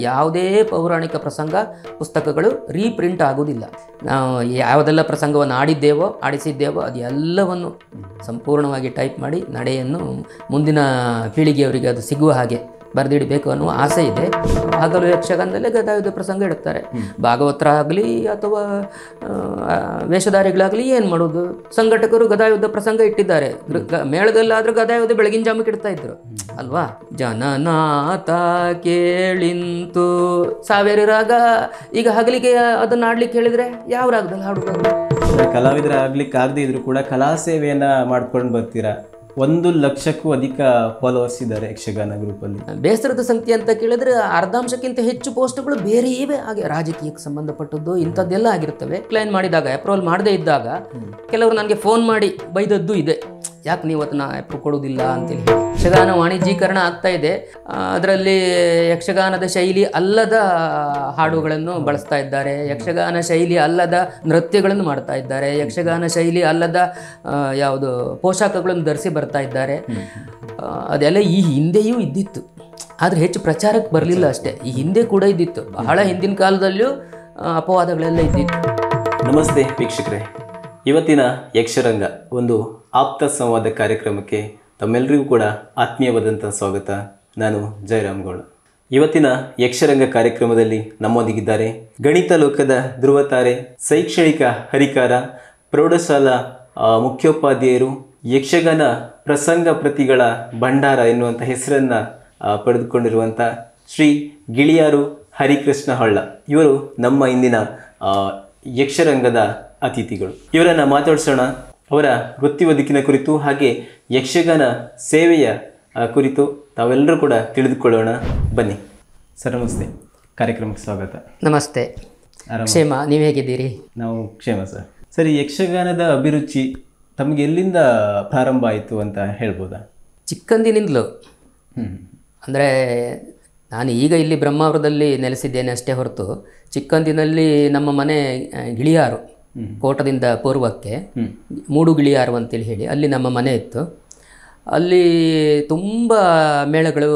ಯಾವುದೇ ಪೌರಾಣಿಕ ಪ್ರಸಂಗ ಪುಸ್ತಕಗಳು ರೀಪ್ರಿಂಟ್ ಆಗೋದಿಲ್ಲ. ನಾವು ಯಾವುದೆಲ್ಲ ಪ್ರಸಂಗವನ್ನು ಆಡಿಸಿದ್ದೇವೋ ಅದು ಎಲ್ಲವನ್ನು ಸಂಪೂರ್ಣವಾಗಿ ಟೈಪ್ ಮಾಡಿ ನಡೆಯನ್ನು ಮುಂದಿನ ಪೀಳಿಗೆಯವರಿಗೆ ಅದು ಸಿಗುವ ಹಾಗೆ ಬರೆದಿಡಬೇಕು ಅನ್ನುವ ಆಸೆ ಇದೆ. ಆಗಲೂ ಯಕ್ಷಗಾನದಲ್ಲೇ ಗದಾಯುಧ ಪ್ರಸಂಗ ಇಡುತ್ತಾರೆ. ಭಾಗವತರಾಗಲಿ ಅಥವಾ ವೇಷಧಾರಿಗಳಾಗಲಿ ಏನು ಮಾಡೋದು, ಸಂಘಟಕರು ಗದಾಯುಧ ಪ್ರಸಂಗ ಇಟ್ಟಿದ್ದಾರೆ. ಮೇಳದಲ್ಲಾದರೂ ಗದಾಯುಧ ಬೆಳಗಿನ ಜಾಮಕ್ಕೆ ಇಡ್ತಾ ಇದ್ರು ಅಲ್ವಾ. ಜನನಾಥ ಕೇಳಿಂತು ಸಾವಿರ ರಾಗ. ಈಗ ಹಗಲಿಗೆ ಅದನ್ನು ಆಡ್ಲಿಕ್ಕೆ ಹೇಳಿದ್ರೆ ಯಾವ ರಾಗದಲ್ಲಿ ಹಾಡುವುದು? ಕಲಾವಿದರ ಆಗ್ಲಿಕ್ಕೆ ಆಗದೆ ಇದ್ರು ಕೂಡ ಕಲಾ ಸೇವೆಯನ್ನ ಮಾಡ್ಕೊಂಡು ಬರ್ತೀರಾ. 1,00,000ಕ್ಕೂ ಅಧಿಕ ಫಾಲೋವರ್ಸ್ ಇದ್ದಾರೆ ಯಕ್ಷಗಾನ ಗ್ರೂಪಲ್ಲಿ. ಬೇಸರದ ಸಂಖ್ಯೆ ಅಂತ ಕೇಳಿದ್ರೆ ಅರ್ಧಾಂಶಕ್ಕಿಂತ ಹೆಚ್ಚು ಪೋಸ್ಟ್ಗಳು ಬೇರೆ ಇವೆ. ಹಾಗೆ ರಾಜಕೀಯಕ್ಕೆ ಸಂಬಂಧಪಟ್ಟದ್ದು ಇಂಥದ್ದೆಲ್ಲ ಆಗಿರ್ತವೆ. ಕ್ಲೈನ್ ಮಾಡಿದಾಗ ಅಪ್ರೂವಲ್ ಮಾಡದೇ ಇದ್ದಾಗ ಕೆಲವರು ನನಗೆ ಫೋನ್ ಮಾಡಿ ಬೈದದ್ದು ಇದೆ, ಯಾಕೆ ನೀವು ಅದನ್ನ ಅಪ್ರೂವ್ ಕೊಡೋದಿಲ್ಲ ಅಂತೇಳಿ. ಯಕ್ಷಗಾನ ವಾಣಿಜ್ಯೀಕರಣ ಆಗ್ತಾ ಇದೆ. ಅದರಲ್ಲಿ ಯಕ್ಷಗಾನದ ಶೈಲಿ ಅಲ್ಲದ ಹಾಡುಗಳನ್ನು ಬಳಸ್ತಾ ಇದ್ದಾರೆ, ಯಕ್ಷಗಾನ ಶೈಲಿ ಅಲ್ಲದ ನೃತ್ಯಗಳನ್ನು ಮಾಡ್ತಾ ಇದ್ದಾರೆ, ಯಕ್ಷಗಾನ ಶೈಲಿ ಅಲ್ಲದ ಯಾವುದು ಪೋಷಾಕಗಳನ್ನು ಧರಿಸಿ ಬರ್ತಾ ಇದ್ದಾರೆ. ಅದೆಲ್ಲ ಈ ಹಿಂದೆಯೂ ಇದ್ದಿತ್ತು, ಆದರೆ ಹೆಚ್ಚು ಪ್ರಚಾರಕ್ಕೆ ಬರಲಿಲ್ಲ ಅಷ್ಟೇ. ಈ ಹಿಂದೆ ಕೂಡ ಇದ್ದಿತ್ತು, ಬಹಳ ಹಿಂದಿನ ಕಾಲದಲ್ಲೂ ಅಪವಾದಗಳೆಲ್ಲ ಇದ್ದಿತ್ತು. ನಮಸ್ತೆ ವೀಕ್ಷಕರೇ, ಇವತ್ತಿನ ಯಕ್ಷರಂಗ ಒಂದು ಆಪ್ತ ಸಂವಾದ ಕಾರ್ಯಕ್ರಮಕ್ಕೆ ತಮ್ಮೆಲ್ಲರಿಗೂ ಕೂಡ ಆತ್ಮೀಯವಾದಂಥ ಸ್ವಾಗತ. ನಾನು ಜಯರಾಮ್ ಗೌಡ. ಇವತ್ತಿನ ಯಕ್ಷರಂಗ ಕಾರ್ಯಕ್ರಮದಲ್ಲಿ ನಮ್ಮೊಂದಿಗಿದ್ದಾರೆ ಗಣಿತ ಲೋಕದ ಧ್ರುವತಾರೆ, ಶೈಕ್ಷಣಿಕ ಹರಿಕಾರ, ಪ್ರೌಢಶಾಲಾ ಮುಖ್ಯೋಪಾಧ್ಯಾಯರು, ಯಕ್ಷಗಾನ ಪ್ರಸಂಗ ಪ್ರತಿಗಳ ಭಂಡಾರ ಎನ್ನುವಂಥ ಹೆಸರನ್ನು ಪಡೆದುಕೊಂಡಿರುವಂಥ ಶ್ರೀ ಗಿಳಿಯಾರು ಹರಿಕೃಷ್ಣ ಹೊಳ್ಳ. ಇವರು ನಮ್ಮ ಇಂದಿನ ಯಕ್ಷರಂಗದ ಅತಿಥಿಗಳು. ಇವರನ್ನು ಮಾತಾಡಿಸೋಣ. ಅವರ ವೃತ್ತಿ ಬದುಕಿನ ಕುರಿತು ಹಾಗೆ ಯಕ್ಷಗಾನ ಸೇವೆಯ ಕುರಿತು ತಾವೆಲ್ಲರೂ ಕೂಡ ತಿಳಿದುಕೊಳ್ಳೋಣ. ಬನ್ನಿ ಸರ್. ನಮಸ್ತೆ, ಕಾರ್ಯಕ್ರಮಕ್ಕೆ ಸ್ವಾಗತ. ನಮಸ್ತೆ. ಕ್ಷೇಮ, ನೀವು ಹೇಗಿದ್ದೀರಿ? ನಾವು ಕ್ಷೇಮ ಸರ್. ಸರಿ, ಯಕ್ಷಗಾನದ ಅಭಿರುಚಿ ತಮಗೆ ಎಲ್ಲಿಂದ ಪ್ರಾರಂಭ ಆಯಿತು ಅಂತ ಹೇಳ್ಬೋದಾ? ಚಿಕ್ಕಂದಿನಿಂದಲೂ. ಅಂದರೆ ನಾನು ಈಗ ಇಲ್ಲಿ ಬ್ರಹ್ಮಾವರದಲ್ಲಿ ನೆಲೆಸಿದ್ದೇನೆ ಅಷ್ಟೇ ಹೊರತು ಚಿಕ್ಕಂದಿನಲ್ಲಿ ನಮ್ಮ ಮನೆ ಗಿಳಿಯಾರು, ಕೋಟದಿಂದ ಪೂರ್ವಕ್ಕೆ ಮೂಡು ಗಿಳಿಯಾರು ಅಂತೇಳಿ ಹೇಳಿ ಅಲ್ಲಿ ನಮ್ಮ ಮನೆ ಇತ್ತು. ಅಲ್ಲಿ ತುಂಬ ಮೇಳಗಳು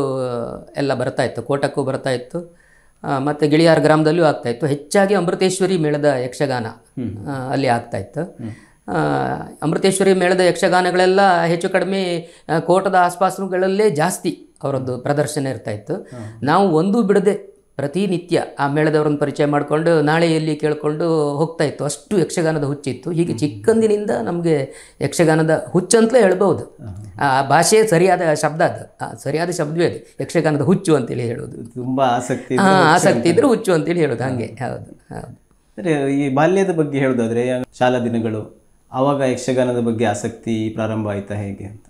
ಎಲ್ಲ ಬರ್ತಾಯಿತ್ತು, ಕೋಟಕ್ಕೂ ಬರ್ತಾಯಿತ್ತು, ಮತ್ತು ಗಿಳಿಯಾರ ಗ್ರಾಮದಲ್ಲೂ ಆಗ್ತಾಯಿತ್ತು. ಹೆಚ್ಚಾಗಿ ಅಮೃತೇಶ್ವರಿ ಮೇಳದ ಯಕ್ಷಗಾನ ಅಲ್ಲಿ ಆಗ್ತಾಯಿತ್ತು. ಅಮೃತೇಶ್ವರಿ ಮೇಳದ ಯಕ್ಷಗಾನಗಳೆಲ್ಲ ಹೆಚ್ಚು ಕಡಿಮೆ ಕೋಟದ ಆಸ್ಪಾಸುಗಳಲ್ಲೇ ಜಾಸ್ತಿ ಅವರದ್ದು ಪ್ರದರ್ಶನ ಇರ್ತಾಯಿತ್ತು. ನಾವು ಒಂದೂ ಬಿಡದೆ ಪ್ರತಿನಿತ್ಯ ಆ ಮೇಳದವ್ರನ್ನ ಪರಿಚಯ ಮಾಡಿಕೊಂಡು ನಾಳೆ ಎಲ್ಲಿ ಕೇಳಿಕೊಂಡು ಹೋಗ್ತಾಯಿತ್ತು. ಅಷ್ಟು ಯಕ್ಷಗಾನದ ಹುಚ್ಚಿತ್ತು. ಹೀಗೆ ಚಿಕ್ಕಂದಿನಿಂದ ನಮಗೆ ಯಕ್ಷಗಾನದ ಹುಚ್ಚಂತಲೇ ಹೇಳ್ಬೋದು. ಆ ಭಾಷೆ ಸರಿಯಾದ ಶಬ್ದ, ಅದು ಸರಿಯಾದ ಶಬ್ದವೇ ಅದು, ಯಕ್ಷಗಾನದ ಹುಚ್ಚು ಅಂತೇಳಿ ಹೇಳೋದು. ತುಂಬ ಆಸಕ್ತಿ ಇದ್ದರೆ ಹುಚ್ಚು ಅಂತೇಳಿ ಹೇಳೋದು. ಹಾಗೆ. ಹೌದು ಹೌದು. ಸರಿ, ಈ ಬಾಲ್ಯದ ಬಗ್ಗೆ ಹೇಳೋದಾದರೆ ಶಾಲಾ ದಿನಗಳು, ಆವಾಗ ಯಕ್ಷಗಾನದ ಬಗ್ಗೆ ಆಸಕ್ತಿ ಪ್ರಾರಂಭ ಆಯಿತಾ ಹೇಗೆ ಅಂತ?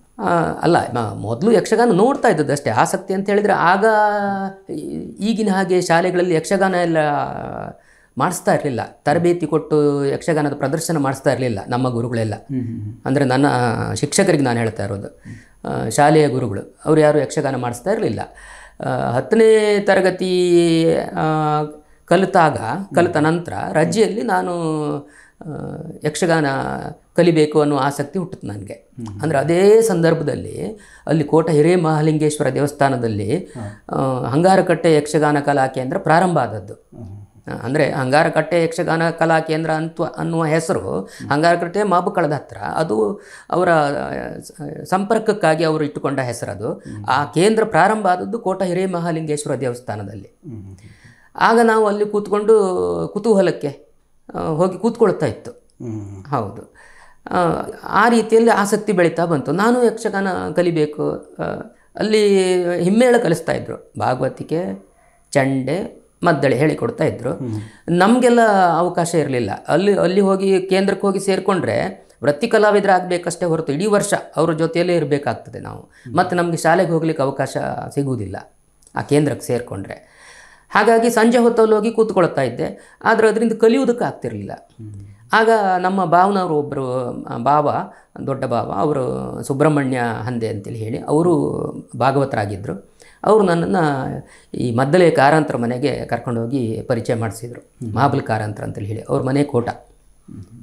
ಅಲ್ಲ, ಮೊದಲು ಯಕ್ಷಗಾನ ನೋಡ್ತಾ ಇದ್ದದ್ದು ಅಷ್ಟೇ. ಆಸಕ್ತಿ ಅಂತ ಹೇಳಿದರೆ ಆಗ ಈಗಿನ ಹಾಗೆ ಶಾಲೆಗಳಲ್ಲಿ ಯಕ್ಷಗಾನ ಎಲ್ಲ ಮಾಡಿಸ್ತಾ ಇರಲಿಲ್ಲ. ತರಬೇತಿ ಕೊಟ್ಟು ಯಕ್ಷಗಾನದ ಪ್ರದರ್ಶನ ಮಾಡಿಸ್ತಾ ಇರಲಿಲ್ಲ ನಮ್ಮ ಗುರುಗಳೆಲ್ಲ. ಅಂದರೆ ನನ್ನ ಶಿಕ್ಷಕರಿಗೆ ನಾನು ಹೇಳ್ತಾ ಇರೋದು, ಶಾಲೆಯ ಗುರುಗಳು ಅವರು ಯಾರು ಯಕ್ಷಗಾನ ಮಾಡಿಸ್ತಾ ಇರಲಿಲ್ಲ. 10ನೇ ತರಗತಿ ಕಲಿತ ನಂತರ ರಜೆಯಲ್ಲಿ ನಾನು ಯಕ್ಷಗಾನ ಕಲಿಬೇಕು ಅನ್ನೋ ಆಸಕ್ತಿ ಹುಟ್ಟಿತು ನನಗೆ. ಅಂದರೆ ಅದೇ ಸಂದರ್ಭದಲ್ಲಿ ಅಲ್ಲಿ ಕೋಟ ಹಿರೇಮಹಾಲಿಂಗೇಶ್ವರ ದೇವಸ್ಥಾನದಲ್ಲಿ ಹಂಗಾರಕಟ್ಟೆ ಯಕ್ಷಗಾನ ಕಲಾ ಕೇಂದ್ರ ಪ್ರಾರಂಭ ಆದದ್ದು. ಅಂದರೆ ಹಂಗಾರಕಟ್ಟೆ ಯಕ್ಷಗಾನ ಕಲಾ ಕೇಂದ್ರ ಅನ್ನುವ ಹೆಸರು ಹಂಗಾರಕಟ್ಟೆ ಮಾಬುಕಳದ ಹತ್ರ, ಅದು ಅವರ ಸಂಪರ್ಕಕ್ಕಾಗಿ ಅವರು ಇಟ್ಟುಕೊಂಡ ಹೆಸರದು. ಆ ಕೇಂದ್ರ ಪ್ರಾರಂಭ ಆದದ್ದು ಕೋಟ ಹಿರೇಮಹಾಲಿಂಗೇಶ್ವರ ದೇವಸ್ಥಾನದಲ್ಲಿ. ಆಗ ನಾವು ಅಲ್ಲಿ ಕೂತ್ಕೊಂಡು ಕುತೂಹಲಕ್ಕೆ ಹೋಗಿ ಕೂತ್ಕೊಳ್ತಾ ಇತ್ತು. ಹೌದು, ಆ ರೀತಿಯಲ್ಲಿ ಆಸಕ್ತಿ ಬೆಳೀತಾ ಬಂತು. ನಾನು ಯಕ್ಷಗಾನ ಕಲಿಬೇಕು. ಅಲ್ಲಿ ಹಿಮ್ಮೇಳ ಕಲಿಸ್ತಾಯಿದ್ರು, ಭಾಗವತಿಕೆ, ಚಂಡೆ, ಮದ್ದಳೆ ಹೇಳಿಕೊಡ್ತಾಯಿದ್ರು. ನಮಗೆಲ್ಲ ಅವಕಾಶ ಇರಲಿಲ್ಲ. ಅಲ್ಲಿ ಹೋಗಿ ಕೇಂದ್ರಕ್ಕೆ ಹೋಗಿ ಸೇರಿಕೊಂಡ್ರೆ ವೃತ್ತಿ ಕಲಾವಿದರಾಗಬೇಕಷ್ಟೇ ಹೊರತು ಇಡೀ ವರ್ಷ ಅವ್ರ ಜೊತೆಯಲ್ಲೇ ಇರಬೇಕಾಗ್ತದೆ ನಾವು. ಮತ್ತು ನಮಗೆ ಶಾಲೆಗೆ ಹೋಗ್ಲಿಕ್ಕೆ ಅವಕಾಶ ಸಿಗುವುದಿಲ್ಲ ಆ ಕೇಂದ್ರಕ್ಕೆ ಸೇರಿಕೊಂಡ್ರೆ. ಹಾಗಾಗಿ ಸಂಜೆ ಹೊತ್ತಲ್ಲಿ ಹೋಗಿ ಕೂತ್ಕೊಳ್ತಾ ಇದ್ದೆ, ಆದರೆ ಅದರಿಂದ ಕಲಿಯೋದಕ್ಕೆ ಆಗ್ತಿರಲಿಲ್ಲ. ಆಗ ನಮ್ಮ ಭಾವನವರು ಒಬ್ಬರು ದೊಡ್ಡ ಭಾವ, ಅವರು ಸುಬ್ರಹ್ಮಣ್ಯ ಹಂದೆ ಅಂತೇಳಿ ಹೇಳಿ ಅವರು ಭಾಗವತರಾಗಿದ್ದರು. ಅವರು ನನ್ನನ್ನು ಈ ಮದ್ದಲೆ ಕಾರಂತರ ಮನೆಗೆ ಕರ್ಕೊಂಡೋಗಿ ಪರಿಚಯ ಮಾಡಿಸಿದರು. ಮಹಾಬಲ ಕಾರಂತರ ಅಂತೇಳಿ ಹೇಳಿ, ಅವ್ರ ಮನೆ ಕೋಟ.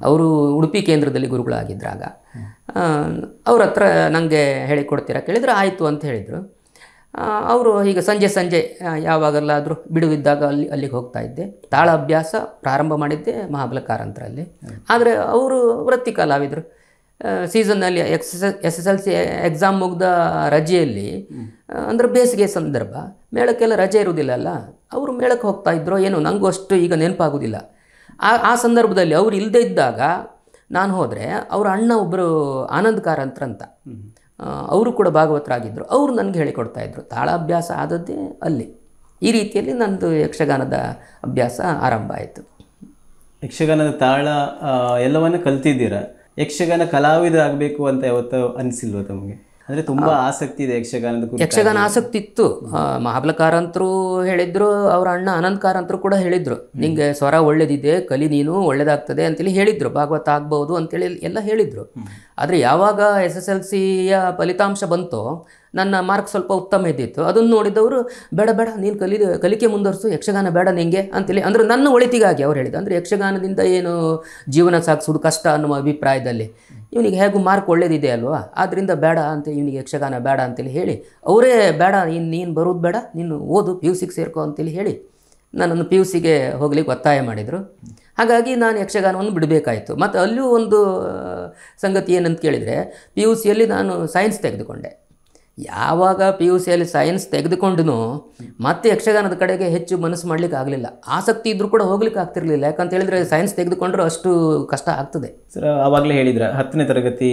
ಅವರು ಉಡುಪಿ ಕೇಂದ್ರದಲ್ಲಿ ಗುರುಗಳಾಗಿದ್ರಾಗ. ಅವ್ರ ಹತ್ರ ನನಗೆ ಹೇಳಿಕೊಡ್ತೀರಾ ಕೇಳಿದರೆ ಆಯಿತು ಅಂತ ಹೇಳಿದರು. ಅವರು ಈಗ ಸಂಜೆ ಸಂಜೆ ಯಾವಾಗಲಾದರೂ ಬಿಡುವಿದ್ದಾಗ ಅಲ್ಲಿಗೆ ಹೋಗ್ತಾ ಇದ್ದೆ. ತಾಳ ಅಭ್ಯಾಸ ಪ್ರಾರಂಭ ಮಾಡಿದ್ದೆ ಮಹಾಬಲಕಾರಂತರಲ್ಲಿ. ಆದರೆ ಅವರು ವೃತ್ತಿ ಕಲಾವಿದರು. ಸೀಸನ್ನಲ್ಲಿ SSLC ಎಕ್ಸಾಮ್ ಮುಗ್ದ ರಜೆಯಲ್ಲಿ, ಅಂದರೆ ಬೇಸಿಗೆ ಸಂದರ್ಭ, ಮೇಳಕ್ಕೆಲ್ಲ ರಜೆ ಇರುವುದಿಲ್ಲಲ್ಲ, ಅವರು ಮೇಳಕ್ಕೆ ಹೋಗ್ತಾ ಇದ್ರೋ ಏನೋ, ನನಗೂ ಅಷ್ಟು ಈಗ ನೆನಪಾಗೋದಿಲ್ಲ. ಆ ಸಂದರ್ಭದಲ್ಲಿ ಅವ್ರು ಇಲ್ಲದೇ ಇದ್ದಾಗ ನಾನು ಹೋದರೆ ಅವರ ಅಣ್ಣ ಒಬ್ಬರು ಆನಂದ್ ಕಾರಂತರಂತ, ಅವರು ಕೂಡ ಭಾಗವತರಾಗಿದ್ದರು. ಅವರು ನನಗೆ ಹೇಳಿಕೊಡ್ತಾಯಿದ್ರು. ತಾಳ ಅಭ್ಯಾಸ ಆದದ್ದೇ ಅಲ್ಲಿ. ಈ ರೀತಿಯಲ್ಲಿ ನಂದು ಯಕ್ಷಗಾನದ ಅಭ್ಯಾಸ ಆರಂಭ ಆಯಿತು. ಯಕ್ಷಗಾನದ ತಾಳ ಎಲ್ಲವನ್ನು ಕಲ್ತಿದ್ದೀರಾ. ಯಕ್ಷಗಾನ ಕಲಾವಿದರಾಗಬೇಕು ಅಂತ ಯಾವತ್ತೂ ಅನಿಸಿಲ್ವ ತಮಗೆ? ಅಂದರೆ ತುಂಬ ಆಸಕ್ತಿ ಇದೆ ಯಕ್ಷಗಾನದ ಕುರಿತು. ಯಕ್ಷಗಾನ ಆಸಕ್ತಿ ಇತ್ತು. ಮಹಾಬಲಕಾರಂತರು ಹೇಳಿದ್ರು, ಅವರ ಅಣ್ಣ ಆನಂದ್ ಕಾರಂತರು ಕೂಡ ಹೇಳಿದರು, ನಿಂಗೆ ಸ್ವರ ಒಳ್ಳೇದಿದೆ, ಕಲಿ ನೀನು, ಒಳ್ಳೇದಾಗ್ತದೆ ಅಂತೇಳಿ ಹೇಳಿದರು. ಭಾಗವತ ಆಗ್ಬೋದು ಅಂತೇಳಿ ಎಲ್ಲ ಹೇಳಿದರು. ಆದರೆ ಯಾವಾಗ SSLCಯ ಫಲಿತಾಂಶ ಬಂತೋ ನನ್ನ ಮಾರ್ಕ್ ಸ್ವಲ್ಪ ಉತ್ತಮ ಇದ್ದಿತ್ತು. ಅದನ್ನು ನೋಡಿದವರು, ಬೇಡ ಬೇಡ ನೀನು ಕಲಿಕೆ ಮುಂದುವರಿಸು, ಯಕ್ಷಗಾನ ಬೇಡ ನಿಂಗೆ ಅಂತೇಳಿ, ಅಂದರೆ ನನ್ನ ಒಳಿತಿಗಾಗಿ ಅವ್ರು ಹೇಳಿದ್ದು. ಅಂದರೆ ಯಕ್ಷಗಾನದಿಂದ ಏನು ಜೀವನ ಸಾಗಿಸೋದು ಕಷ್ಟ ಅನ್ನುವ ಅಭಿಪ್ರಾಯದಲ್ಲಿ, ಇವನಿಗೆ ಹೇಗೂ ಮಾರ್ಕ್ ಒಳ್ಳೇದಿದೆ ಅಲ್ವಾ, ಆದ್ದರಿಂದ ಬೇಡ ಅಂತ, ಇವನಿಗೆ ಯಕ್ಷಗಾನ ಬೇಡ ಅಂತೇಳಿ ಹೇಳಿ, ಅವರೇ ಬೇಡ ನೀನು ಬರೋದು ಬೇಡ, ನೀನು ಓದು, PUCಗೆ ಸೇರ್ಕೋ ಅಂತೇಳಿ ಹೇಳಿ ನನ್ನನ್ನು PUCಗೆ ಹೋಗ್ಲಿಕ್ಕೆ ಒತ್ತಾಯ ಮಾಡಿದರು. ಹಾಗಾಗಿ ನಾನು ಯಕ್ಷಗಾನವನ್ನು ಬಿಡಬೇಕಾಯಿತು. ಮತ್ತು ಅಲ್ಲೂ ಒಂದು ಸಂಗತಿ ಏನಂತ ಕೇಳಿದರೆ, PUCಯಲ್ಲಿ ನಾನು ಸೈನ್ಸ್ ತೆಗೆದುಕೊಂಡೆ. ಯಾವಾಗ PUCಯಲ್ಲಿ ಸೈನ್ಸ್ ತೆಗೆದುಕೊಂಡು ಮತ್ತೆ ಯಕ್ಷಗಾನದ ಕಡೆಗೆ ಹೆಚ್ಚು ಮನಸ್ಸು ಮಾಡಲಿಕ್ಕೆ ಆಗಲಿಲ್ಲ. ಆಸಕ್ತಿ ಇದ್ದರೂ ಕೂಡ ಹೋಗ್ಲಿಕ್ಕೆ ಆಗ್ತಿರಲಿಲ್ಲ. ಯಾಕಂತ ಹೇಳಿದರೆ ಸೈನ್ಸ್ ತೆಗೆದುಕೊಂಡ್ರೆ ಅಷ್ಟು ಕಷ್ಟ ಆಗ್ತದೆ. ಸರ್, ಆವಾಗಲೇ ಹೇಳಿದ್ರ 10ನೇ ತರಗತಿ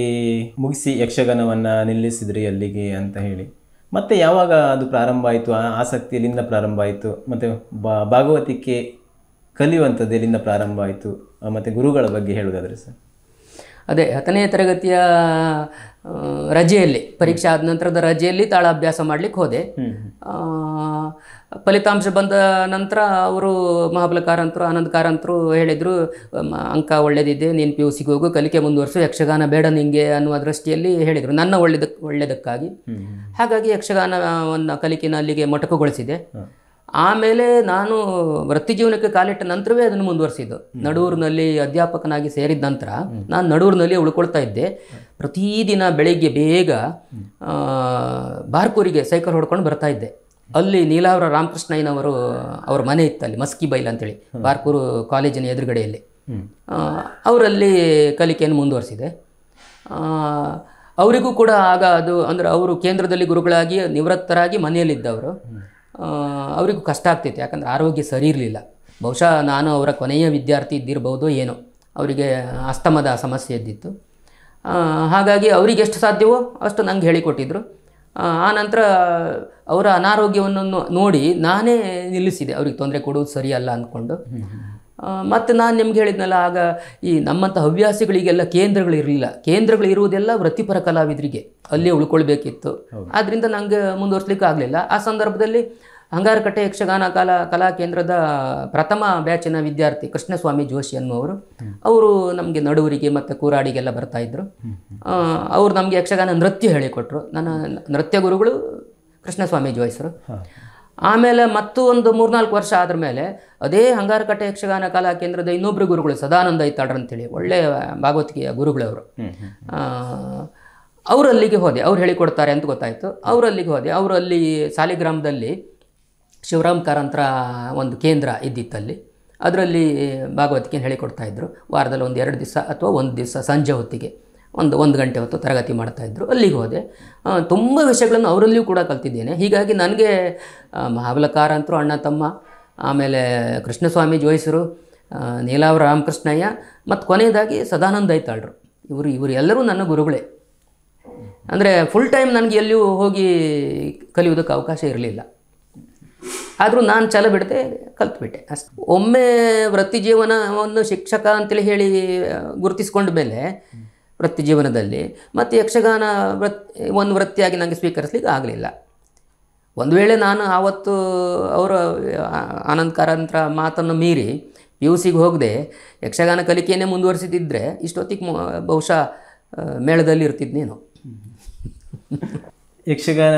ಮುಗಿಸಿ ಯಕ್ಷಗಾನವನ್ನು ನಿಲ್ಲಿಸಿದ್ರಿ ಅಲ್ಲಿಗೆ ಅಂತ ಹೇಳಿ. ಮತ್ತು ಯಾವಾಗ ಅದು ಪ್ರಾರಂಭ ಆಯಿತು, ಆ ಆಸಕ್ತಿ ಎಲ್ಲಿಂದ ಪ್ರಾರಂಭ ಆಯಿತು, ಮತ್ತು ಭಾಗವತಿಕೆ ಕಲಿಯುವಂಥದ್ದು ಎಲ್ಲಿಂದ ಪ್ರಾರಂಭ ಆಯಿತು, ಮತ್ತು ಗುರುಗಳ ಬಗ್ಗೆ ಹೇಳೋದಾದರೆ ಸರ್? ಅದೇ 10ನೇ ತರಗತಿಯ ರಜೆಯಲ್ಲಿ, ಪರೀಕ್ಷೆ ಆದ ನಂತರದ ರಜೆಯಲ್ಲಿ ತಾಳ ಅಭ್ಯಾಸ ಮಾಡಲಿಕ್ಕೆ ಹೋದೆ. ಫಲಿತಾಂಶ ಬಂದ ನಂತರ ಅವರು ಮಹಾಬಲಕಾರಂತರು, ಆನಂದ್ ಕಾರಂತರು ಹೇಳಿದರು, ಅಂಕ ಒಳ್ಳೆದಿದೆ, ನೀನು PUCಗೆ ಹೋಗು, ಕಲಿಕೆ ಮುಂದುವರಿಸು, ಯಕ್ಷಗಾನ ಬೇಡ ನಿಂಗೆ ಅನ್ನುವ ದೃಷ್ಟಿಯಲ್ಲಿ ಹೇಳಿದರು, ನನ್ನ ಒಳ್ಳೆಯದಕ್ಕಾಗಿ. ಹಾಗಾಗಿ ಯಕ್ಷಗಾನವನ್ನು ಕಲಿಕೆನ ಅಲ್ಲಿಗೆ ಮೊಟಕುಗೊಳಿಸಿದೆ. ಆಮೇಲೆ ನಾನು ವೃತ್ತಿ ಜೀವನಕ್ಕೆ ಕಾಲಿಟ್ಟ ನಂತರವೇ ಅದನ್ನು ಮುಂದುವರಿಸಿದ್ದು. ನಡೂರಿನಲ್ಲಿ ಅಧ್ಯಾಪಕನಾಗಿ ಸೇರಿದ ನಂತರ ನಾನು ನಡೂರಿನಲ್ಲಿ ಉಳ್ಕೊಳ್ತಾ ಇದ್ದೆ. ಪ್ರತಿದಿನ ಬೆಳಿಗ್ಗೆ ಬೇಗ ಬಾರ್ಕೂರಿಗೆ ಸೈಕಲ್ ಹೊಡ್ಕೊಂಡು ಬರ್ತಾ ಇದ್ದೆ. ಅಲ್ಲಿ ನೀಲಾವರ ರಾಮಕೃಷ್ಣಯ್ಯನವರು ಅವ್ರ ಮನೆ ಇತ್ತು, ಅಲ್ಲಿ ಮಸ್ಕಿ ಬೈಲ್ ಅಂತೇಳಿ, ಬಾರ್ಕೂರು ಕಾಲೇಜಿನ ಎದುರುಗಡೆಯಲ್ಲಿ. ಅವರಲ್ಲಿ ಕಲಿಕೆಯನ್ನು ಮುಂದುವರಿಸಿದೆ. ಅವರಿಗೂ ಕೂಡ ಆಗ ಅದು, ಅಂದರೆ ಅವರು ಕೇಂದ್ರದಲ್ಲಿ ಗುರುಗಳಾಗಿ ನಿವೃತ್ತರಾಗಿ ಮನೆಯಲ್ಲಿದ್ದವರು. ಅವರಿಗೂ ಕಷ್ಟ ಆಗ್ತಿತ್ತು, ಯಾಕಂದರೆ ಆರೋಗ್ಯ ಸರಿ ಇರಲಿಲ್ಲ. ಬಹುಶಃ ನಾನು ಅವರ ಕೊನೆಯ ವಿದ್ಯಾರ್ಥಿ ಇದ್ದಿರ್ಬೋದು ಏನೋ. ಅವರಿಗೆ ಅಸ್ತಮದ ಸಮಸ್ಯೆ ಇದ್ದಿತ್ತು. ಹಾಗಾಗಿ ಅವರಿಗೆ ಎಷ್ಟು ಸಾಧ್ಯವೋ ಅಷ್ಟು ನಂಗೆ ಹೇಳಿಕೊಟ್ಟಿದ್ರು. ಆನಂತರ ಅವರ ಅನಾರೋಗ್ಯವನ್ನು ನೋಡಿ ನಾನೇ ನಿಲ್ಲಿಸಿದೆ, ಅವ್ರಿಗೆ ತೊಂದರೆ ಕೊಡುವುದು ಸರಿಯಲ್ಲ ಅಂದ್ಕೊಂಡು. ಮತ್ತು ನಾನು ನಿಮ್ಗೆ ಹೇಳಿದ್ನಲ್ಲ, ಆಗ ಈ ನಮ್ಮಂಥ ಹವ್ಯಾಸಿಗಳಿಗೆಲ್ಲ ಕೇಂದ್ರಗಳಿರಲಿಲ್ಲ. ಕೇಂದ್ರಗಳು ಇರುವುದೆಲ್ಲ ವೃತ್ತಿಪರ ಕಲಾವಿದರಿಗೆ, ಅಲ್ಲೇ ಉಳ್ಕೊಳ್ಬೇಕಿತ್ತು. ಆದ್ದರಿಂದ ನನಗೆ ಮುಂದುವರಿಸಲಿಕ್ಕೆ ಆಗಲಿಲ್ಲ. ಆ ಸಂದರ್ಭದಲ್ಲಿ ಹಂಗಾರಕಟ್ಟೆ ಯಕ್ಷಗಾನ ಕಲಾ ಕೇಂದ್ರದ ಪ್ರಥಮ ಬ್ಯಾಚಿನ ವಿದ್ಯಾರ್ಥಿ ಕೃಷ್ಣಸ್ವಾಮಿ ಜೋಶಿ ಅನ್ನುವರು, ಅವರು ನಮಗೆ ನಡುವರಿಗೆ ಮತ್ತು ಕೂರಾಡಿಗೆಲ್ಲ ಬರ್ತಾಯಿದ್ರು. ಅವರು ನಮಗೆ ಯಕ್ಷಗಾನ ನೃತ್ಯ ಹೇಳಿಕೊಟ್ರು. ನನ್ನ ನೃತ್ಯ ಗುರುಗಳು ಕೃಷ್ಣಸ್ವಾಮಿ ಜೋಯಿಸರು. ಆಮೇಲೆ ಮತ್ತು ಒಂದು 3-4 ವರ್ಷ ಆದ ಮೇಲೆ ಅದೇ ಹಂಗಾರಕಟ್ಟೆ ಯಕ್ಷಗಾನ ಕಲಾ ಕೇಂದ್ರದ ಇನ್ನೊಬ್ಬರು ಗುರುಗಳು ಸದಾನಂದ ಐತಾಳ್ರು ಅಂತೇಳಿ, ಒಳ್ಳೆಯ ಭಾಗವತಿಕೆಯ ಗುರುಗಳವರು, ಅವರಲ್ಲಿಗೆ ಹೋದೆ. ಅವ್ರು ಹೇಳಿಕೊಡ್ತಾರೆ ಅಂತ ಗೊತ್ತಾಯಿತು. ಅವರಲ್ಲಿಗೆ ಹೋದೆ. ಅವರಲ್ಲಿ ಸಾಲಿಗ್ರಾಮದಲ್ಲಿ ಶಿವರಾಮ್ ಕಾರಂತರ ಒಂದು ಕೇಂದ್ರ ಇದ್ದಿತ್ತಲ್ಲಿ, ಅದರಲ್ಲಿ ಭಾಗವತಿಕೆಯನ್ನು ಹೇಳಿಕೊಡ್ತಾಯಿದ್ರು. ವಾರದಲ್ಲಿ 1-2 ದಿವಸ ಅಥವಾ 1 ದಿವಸ ಸಂಜೆ ಹೊತ್ತಿಗೆ 1 ಗಂಟೆ ಹೊತ್ತು ತರಗತಿ ಮಾಡ್ತಾಯಿದ್ರು. ಅಲ್ಲಿಗೆ ಹೋದೆ. ತುಂಬ ವಿಷಯಗಳನ್ನು ಅವರಲ್ಲಿಯೂ ಕೂಡ ಕಲ್ತಿದ್ದೇನೆ. ಹೀಗಾಗಿ ನನಗೆ ಮಹಾಬಲಕಾರಂತರು ಅಣ್ಣ ತಮ್ಮ, ಆಮೇಲೆ ಕೃಷ್ಣಸ್ವಾಮಿ ಜೋಯಿಸರು, ನೀಲಾವರ ರಾಮಕೃಷ್ಣಯ್ಯ, ಮತ್ತು ಕೊನೆಯದಾಗಿ ಸದಾನಂದ ಐತಾಳ್ರು, ಇವರು ಎಲ್ಲರೂ ನನ್ನ ಗುರುಗಳೇ. ಅಂದರೆ ಫುಲ್ ಟೈಮ್ ನನಗೆ ಎಲ್ಲಿಯೂ ಹೋಗಿ ಕಲಿಯೋದಕ್ಕೆ ಅವಕಾಶ ಇರಲಿಲ್ಲ. ಆದರೂ ನಾನು ಛಲ ಬಿಡದೆ ಕಲ್ತ್ಬಿಟ್ಟೆ ಅಷ್ಟೆ. ಒಮ್ಮೆ ವೃತ್ತಿ ಜೀವನವನ್ನು ಶಿಕ್ಷಕ ಅಂತೇಳಿ ಹೇಳಿ ಗುರುತಿಸ್ಕೊಂಡ ಮೇಲೆ ವೃತ್ತಿ ಜೀವನದಲ್ಲಿ ಮತ್ತು ಯಕ್ಷಗಾನ ಒಂದು ವೃತ್ತಿಯಾಗಿ ನನಗೆ ಸ್ವೀಕರಿಸಲಿಕ್ಕೆ ಆಗಲಿಲ್ಲ. ಒಂದು ವೇಳೆ ನಾನು ಆವತ್ತು ಅವರ ಆನಂದ್ ಕಾರಂತರ ಮಾತನ್ನು ಮೀರಿ PUCಗೆ ಹೋಗದೆ ಯಕ್ಷಗಾನ ಕಲಿಕೆಯನ್ನೇ ಮುಂದುವರಿಸಿದ್ದರೆ ಇಷ್ಟೊತ್ತಿಗೆ ಬಹುಶಃ ಮೇಳದಲ್ಲಿ ಇರ್ತಿದ್ನೇನು. ಯಕ್ಷಗಾನ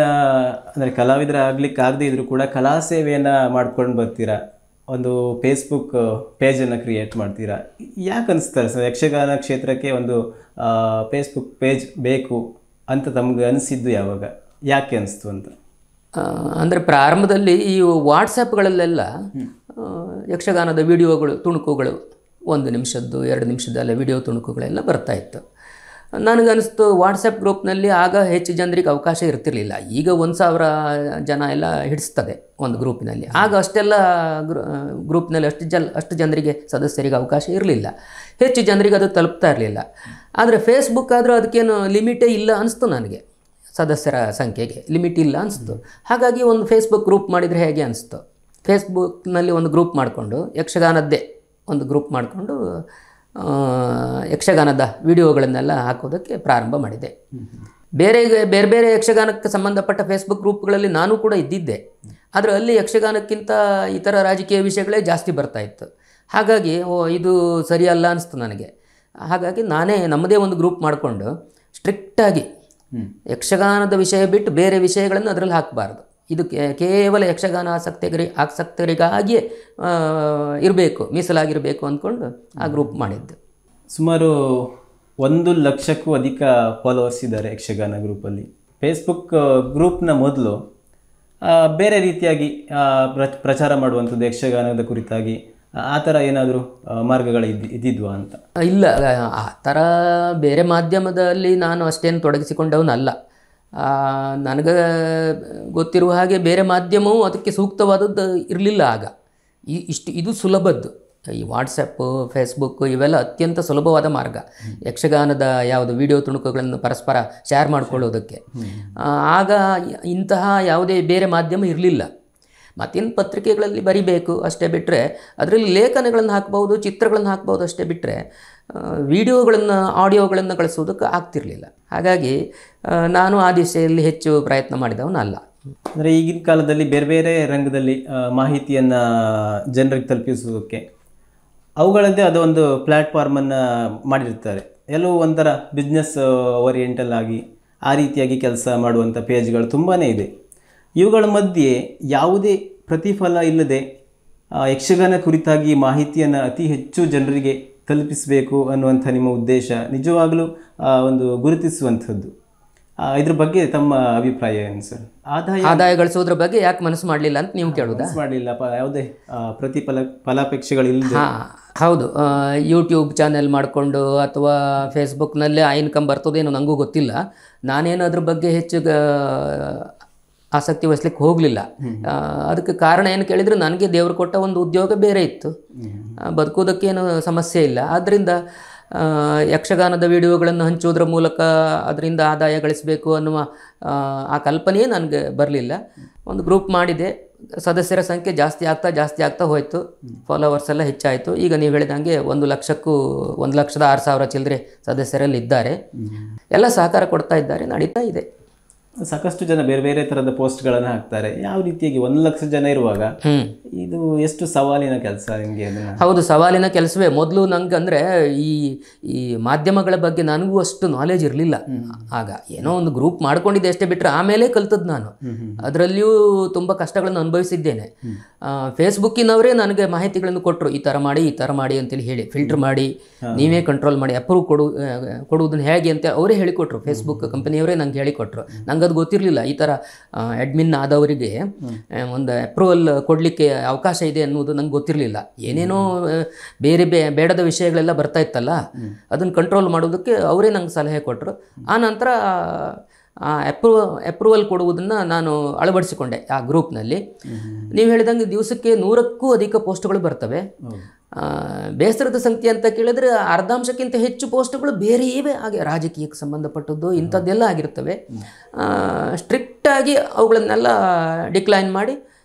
ಅಂದರೆ ಕಲಾವಿದರಾಗಲಿಕ್ಕೆ ಆಗದೇ ಇದ್ದರೂ ಕೂಡ ಕಲಾ ಸೇವೆಯನ್ನು ಮಾಡ್ಕೊಂಡು ಬರ್ತೀರಾ, ಒಂದು ಫೇಸ್ಬುಕ್ ಪೇಜನ್ನು ಕ್ರಿಯೇಟ್ ಮಾಡ್ತೀರಾ. ಯಾಕೆ ಅನಿಸ್ತಾರೆ ಸರ್ ಯಕ್ಷಗಾನ ಕ್ಷೇತ್ರಕ್ಕೆ ಒಂದು ಫೇಸ್ಬುಕ್ ಪೇಜ್ ಬೇಕು ಅಂತ ತಮಗೆ ಅನಿಸಿದ್ದು ಯಾವಾಗ, ಯಾಕೆ ಅನಿಸ್ತು ಅಂತ? ಅಂದರೆ ಪ್ರಾರಂಭದಲ್ಲಿ ಈ ವಾಟ್ಸಪ್ಗಳಲ್ಲೆಲ್ಲ ಯಕ್ಷಗಾನದ ವಿಡಿಯೋಗಳು ತುಣುಕುಗಳು 1 ನಿಮಿಷದ್ದು 2 ನಿಮಿಷದ್ದೆಲ್ಲ ವಿಡಿಯೋ ತುಣುಕುಗಳೆಲ್ಲ ಬರ್ತಾಯಿತ್ತು. ನನಗನ್ನಿಸ್ತು ವಾಟ್ಸಪ್ ಗ್ರೂಪ್ನಲ್ಲಿ ಆಗ ಹೆಚ್ಚು ಜನರಿಗೆ ಅವಕಾಶ ಇರ್ತಿರಲಿಲ್ಲ. ಈಗ 1,000 ಜನ ಎಲ್ಲ ಹಿಡಿಸ್ತದೆ ಒಂದು ಗ್ರೂಪಿನಲ್ಲಿ. ಆಗ ಅಷ್ಟೆಲ್ಲ ಗ್ರೂಪ್ನಲ್ಲಿ ಅಷ್ಟು ಜನರಿಗೆ ಸದಸ್ಯರಿಗೆ ಅವಕಾಶ ಇರಲಿಲ್ಲ, ಹೆಚ್ಚು ಜನರಿಗೆ ಅದು ತಲುಪ್ತಾ ಇರಲಿಲ್ಲ. ಆದರೆ ಫೇಸ್ಬುಕ್ ಆದರೂ ಅದಕ್ಕೇನು ಲಿಮಿಟೇ ಇಲ್ಲ ಅನಿಸ್ತು ನನಗೆ, ಸದಸ್ಯರ ಸಂಖ್ಯೆಗೆ ಲಿಮಿಟ್ ಇಲ್ಲ ಅನಿಸ್ತು. ಹಾಗಾಗಿ ಒಂದು ಫೇಸ್ಬುಕ್ ಗ್ರೂಪ್ ಮಾಡಿದರೆ ಹೇಗೆ ಅನಿಸ್ತು. ಫೇಸ್ಬುಕ್ನಲ್ಲಿ ಒಂದು ಗ್ರೂಪ್ ಮಾಡಿಕೊಂಡು ಯಕ್ಷಗಾನದ್ದೇ ಒಂದು ಗ್ರೂಪ್ ಮಾಡಿಕೊಂಡು ಯಕ್ಷಗಾನದ ವಿಡಿಯೋಗಳನ್ನೆಲ್ಲ ಹಾಕೋದಕ್ಕೆ ಪ್ರಾರಂಭ ಮಾಡಿದೆ. ಬೇರೆ ಬೇರೆ ಯಕ್ಷಗಾನಕ್ಕೆ ಸಂಬಂಧಪಟ್ಟ ಫೇಸ್ಬುಕ್ ಗ್ರೂಪ್ಗಳಲ್ಲಿ ನಾನು ಕೂಡ ಇದ್ದಿದ್ದೆ. ಆದರೆ ಅಲ್ಲಿ ಯಕ್ಷಗಾನಕ್ಕಿಂತ ಇತರ ರಾಜಕೀಯ ವಿಷಯಗಳೇ ಜಾಸ್ತಿ ಬರ್ತಾಯಿತ್ತು. ಹಾಗಾಗಿ ಇದು ಸರಿಯಲ್ಲ ಅನಿಸ್ತು ನನಗೆ. ಹಾಗಾಗಿ ನಾನೇ ನಮ್ಮದೇ ಒಂದು ಗ್ರೂಪ್ ಮಾಡಿಕೊಂಡು ಸ್ಟ್ರಿಕ್ಟಾಗಿ ಯಕ್ಷಗಾನದ ವಿಷಯ ಬಿಟ್ಟು ಬೇರೆ ವಿಷಯಗಳನ್ನು ಅದರಲ್ಲಿ ಹಾಕಬಾರ್ದು, ಇದು ಕೇವಲ ಯಕ್ಷಗಾನ ಆಸಕ್ತರಿಗಾಗಿಯೇ ಇರಬೇಕು, ಮೀಸಲಾಗಿರಬೇಕು ಅಂದ್ಕೊಂಡು ಆ ಗ್ರೂಪ್ ಮಾಡಿದ್ದು. ಸುಮಾರು 1 ಲಕ್ಷಕ್ಕೂ ಅಧಿಕ ಫಾಲೋವರ್ಸ್ ಇದ್ದಾರೆ ಯಕ್ಷಗಾನ ಗ್ರೂಪಲ್ಲಿ. ಫೇಸ್ಬುಕ್ ಗ್ರೂಪ್ನ ಮೊದಲು ಬೇರೆ ರೀತಿಯಾಗಿ ಪ್ರಚಾರ ಮಾಡುವಂಥದ್ದು ಯಕ್ಷಗಾನದ ಕುರಿತಾಗಿ ಆ ಥರ ಏನಾದರೂ ಮಾರ್ಗಗಳು ಇದ್ದಿದ್ವಾ ಅಂತ? ಇಲ್ಲ, ಆ ಥರ ಬೇರೆ ಮಾಧ್ಯಮದಲ್ಲಿ ನಾನು ಅಷ್ಟೇನು ತೊಡಗಿಸಿಕೊಂಡವನಲ್ಲ. ನನಗೆ ಗೊತ್ತಿರುವ ಹಾಗೆ ಬೇರೆ ಮಾಧ್ಯಮವು ಅದಕ್ಕೆ ಸೂಕ್ತವಾದದ್ದು ಇರಲಿಲ್ಲ ಆಗ. ಇದು ಸುಲಭದ್ದು. ಈ ವಾಟ್ಸಪ್ಪು ಫೇಸ್ಬುಕ್ಕು ಇವೆಲ್ಲ ಅತ್ಯಂತ ಸುಲಭವಾದ ಮಾರ್ಗ ಯಕ್ಷಗಾನದ ಯಾವುದು ವಿಡಿಯೋ ತುಣುಕುಗಳನ್ನು ಪರಸ್ಪರ ಶೇರ್ ಮಾಡಿಕೊಳ್ಳೋದಕ್ಕೆ. ಆಗ ಇಂತಹ ಯಾವುದೇ ಬೇರೆ ಮಾಧ್ಯಮ ಇರಲಿಲ್ಲ. ಮತ್ತಿನ್ನು ಪತ್ರಿಕೆಗಳಲ್ಲಿ ಬರಿಬೇಕು ಅಷ್ಟೇ ಬಿಟ್ಟರೆ, ಅದರಲ್ಲಿ ಲೇಖನಗಳನ್ನು ಹಾಕ್ಬೋದು, ಚಿತ್ರಗಳನ್ನು ಹಾಕ್ಬೋದು ಅಷ್ಟೇ ಬಿಟ್ಟರೆ ವಿಡಿಯೋಗಳನ್ನು ಆಡಿಯೋಗಳನ್ನು ಕಳಿಸೋದಕ್ಕೆ ಆಗ್ತಿರಲಿಲ್ಲ. ಹಾಗಾಗಿ ನಾನು ಆ ದಿಶೆಯಲ್ಲಿ ಹೆಚ್ಚು ಪ್ರಯತ್ನ ಮಾಡಿದವನಲ್ಲ. ಅಂದರೆ ಈಗಿನ ಕಾಲದಲ್ಲಿ ಬೇರೆ ಬೇರೆ ರಂಗದಲ್ಲಿ ಮಾಹಿತಿಯನ್ನು ಜನರಿಗೆ ತಲುಪಿಸೋದಕ್ಕೆ ಅವುಗಳದ್ದೇ ಅದೊಂದು ಪ್ಲ್ಯಾಟ್ಫಾರ್ಮನ್ನು ಮಾಡಿರ್ತಾರೆ. ಎಲ್ಲವೂ ಒಂಥರ ಬಿಸ್ನೆಸ್ ಓರಿಯೆಂಟಲ್ ಆಗಿ ಆ ರೀತಿಯಾಗಿ ಕೆಲಸ ಮಾಡುವಂಥ ಪೇಜ್ಗಳು ತುಂಬಾ ಇದೆ. ಇವುಗಳ ಮಧ್ಯೆ ಯಾವುದೇ ಪ್ರತಿಫಲ ಇಲ್ಲದೆ ಯಕ್ಷಗಾನ ಕುರಿತಾಗಿ ಮಾಹಿತಿಯನ್ನು ಅತಿ ಹೆಚ್ಚು ಜನರಿಗೆ ತಲುಪಿಸಬೇಕು ಅನ್ನುವಂಥ ನಿಮ್ಮ ಉದ್ದೇಶ ನಿಜವಾಗಲೂ ಒಂದು ಗುರುತಿಸುವಂಥದ್ದು. ಇದ್ರ ಬಗ್ಗೆ ತಮ್ಮ ಅಭಿಪ್ರಾಯ ಏನು ಸರ್? ಆದಾಯ ಗಳಿಸೋದ್ರ ಬಗ್ಗೆ ಯಾಕೆ ಮನಸ್ಸು ಮಾಡಲಿಲ್ಲ ಅಂತ ನೀವು ಕೇಳೋದಾ? ಮಾಡಲಿಲ್ಲ, ಯಾವುದೇ ಫಲಾಪೇಕ್ಷೆಗಳಿಲ್ಲ. ಹೌದು, ಯೂಟ್ಯೂಬ್ ಚಾನೆಲ್ ಮಾಡಿಕೊಂಡು ಅಥವಾ ಫೇಸ್ಬುಕ್ನಲ್ಲೇ ಆ ಇನ್ಕಮ್ ಬರ್ತದೇನೋ ನನಗೂ ಗೊತ್ತಿಲ್ಲ. ನಾನೇನು ಅದ್ರ ಬಗ್ಗೆ ಹೆಚ್ಚು ಆಸಕ್ತಿ ವಹಿಸ್ಲಿಕ್ಕೆ ಹೋಗಲಿಲ್ಲ. ಅದಕ್ಕೆ ಕಾರಣ ಏನು ಕೇಳಿದರೆ, ನನಗೆ ದೇವರು ಕೊಟ್ಟ ಒಂದು ಉದ್ಯೋಗ ಬೇರೆ ಇತ್ತು, ಬದುಕೋದಕ್ಕೇನು ಸಮಸ್ಯೆ ಇಲ್ಲ. ಆದ್ದರಿಂದ ಯಕ್ಷಗಾನದ ವಿಡಿಯೋಗಳನ್ನು ಹಂಚೋದ್ರ ಮೂಲಕ ಅದರಿಂದ ಆದಾಯ ಗಳಿಸಬೇಕು ಅನ್ನುವ ಆ ಕಲ್ಪನೆಯೇ ನನಗೆ ಬರಲಿಲ್ಲ. ಒಂದು ಗ್ರೂಪ್ ಮಾಡಿದೆ, ಸದಸ್ಯರ ಸಂಖ್ಯೆ ಜಾಸ್ತಿ ಆಗ್ತಾ ಹೋಯಿತು, ಫಾಲೋವರ್ಸ್ ಎಲ್ಲ ಹೆಚ್ಚಾಯಿತು. ಈಗ ನೀವು ಹೇಳಿದಂಗೆ 1,06,000 ಚಿಲ್ಲರೆ ಸದಸ್ಯರಲ್ಲಿ ಇದ್ದಾರೆ. ಎಲ್ಲ ಸಹಕಾರ ಕೊಡ್ತಾ ಇದ್ದಾರೆ, ನಡೀತಾ ಇದೆ. ಸಾಕಷ್ಟು ಜನ ಬೇರೆ ಬೇರೆ ಥರದ ಪೋಸ್ಟ್ಗಳನ್ನು ಹಾಕ್ತಾರೆ. ಯಾವ ರೀತಿಯಾಗಿ 1,00,000 ಜನ ಇರುವಾಗ ಇದು ಎಷ್ಟು ಸವಾಲಿನ ಕೆಲಸ ನಿಮಗೆ? ಹೌದು, ಸವಾಲಿನ ಕೆಲಸವೇ. ಮೊದಲು ನಂಗೆ ಅಂದರೆ ಈ ಮಾಧ್ಯಮಗಳ ಬಗ್ಗೆ ನನಗೂ ಅಷ್ಟು ನಾಲೆಜ್ ಇರಲಿಲ್ಲ. ಆಗ ಏನೋ ಒಂದು ಗ್ರೂಪ್ ಮಾಡ್ಕೊಂಡಿದ್ದೆ ಅಷ್ಟೇ ಬಿಟ್ಟರೆ ಆಮೇಲೆ ಕಲ್ತದ್ದು ನಾನು. ಅದರಲ್ಲಿಯೂ ತುಂಬ ಕಷ್ಟಗಳನ್ನು ಅನುಭವಿಸಿದ್ದೇನೆ. ಫೇಸ್ಬುಕ್ಕಿನವರೇ ನನಗೆ ಮಾಹಿತಿಗಳನ್ನು ಕೊಟ್ಟರು, ಈ ಥರ ಮಾಡಿ ಅಂತೇಳಿ ಹೇಳಿ, ಫಿಲ್ಟರ್ ಮಾಡಿ ನೀವೇ ಕಂಟ್ರೋಲ್ ಮಾಡಿ ಅಪ್ರೂವ್ ಕೊಡುವುದನ್ನು ಹೇಗೆ ಅಂತ ಅವರೇ ಹೇಳಿಕೊಟ್ರು. ಫೇಸ್ಬುಕ್ ಕಂಪನಿಯವರೇ ನಂಗೆ ಹೇಳಿಕೊಟ್ರು. ನಂಗೆ ಅದು ಗೊತ್ತಿರಲಿಲ್ಲ. ಈ ಥರ ಅಡ್ಮಿನ್ ಆದವರಿಗೆ ಒಂದು ಅಪ್ರೂವಲ್ ಕೊಡಲಿಕ್ಕೆ ಅವಕಾಶ ಇದೆ ಅನ್ನೋದು ನಂಗೆ ಗೊತ್ತಿರಲಿಲ್ಲ. ಏನೇನೋ ಬೇರೆ ಬೇಡದ ವಿಷಯಗಳೆಲ್ಲ ಬರ್ತಾ ಇತ್ತಲ್ಲ, ಅದನ್ನು ಕಂಟ್ರೋಲ್ ಮಾಡೋದಕ್ಕೆ ಅವರೇ ನಂಗೆ ಸಲಹೆ ಕೊಟ್ಟರು. ಆ ನಂತರ ಅಪ್ರೂವಲ್ ಕೊಡುವುದನ್ನು ನಾನು ಅಳವಡಿಸಿಕೊಂಡೆ ಆ ಗ್ರೂಪ್ನಲ್ಲಿ. ನೀವು ಹೇಳಿದಂಗೆ ದಿವಸಕ್ಕೆ 100ಕ್ಕೂ ಅಧಿಕ ಪೋಸ್ಟ್ಗಳು ಬರ್ತವೆ. ಬೇಸರದ ಸಂಖ್ಯೆ ಅಂತ ಕೇಳಿದ್ರೆ ಅರ್ಧಾಂಶಕ್ಕಿಂತ ಹೆಚ್ಚು ಪೋಸ್ಟ್ಗಳು ಬೇರೆ ಇವೆ, ಹಾಗೆ ರಾಜಕೀಯಕ್ಕೆ ಸಂಬಂಧಪಟ್ಟದ್ದು ಇಂಥದ್ದೆಲ್ಲ ಆಗಿರ್ತವೆ. ಸ್ಟ್ರಿಕ್ಟಾಗಿ ಅವುಗಳನ್ನೆಲ್ಲ ಡಿಕ್ಲೈನ್ ಮಾಡಿ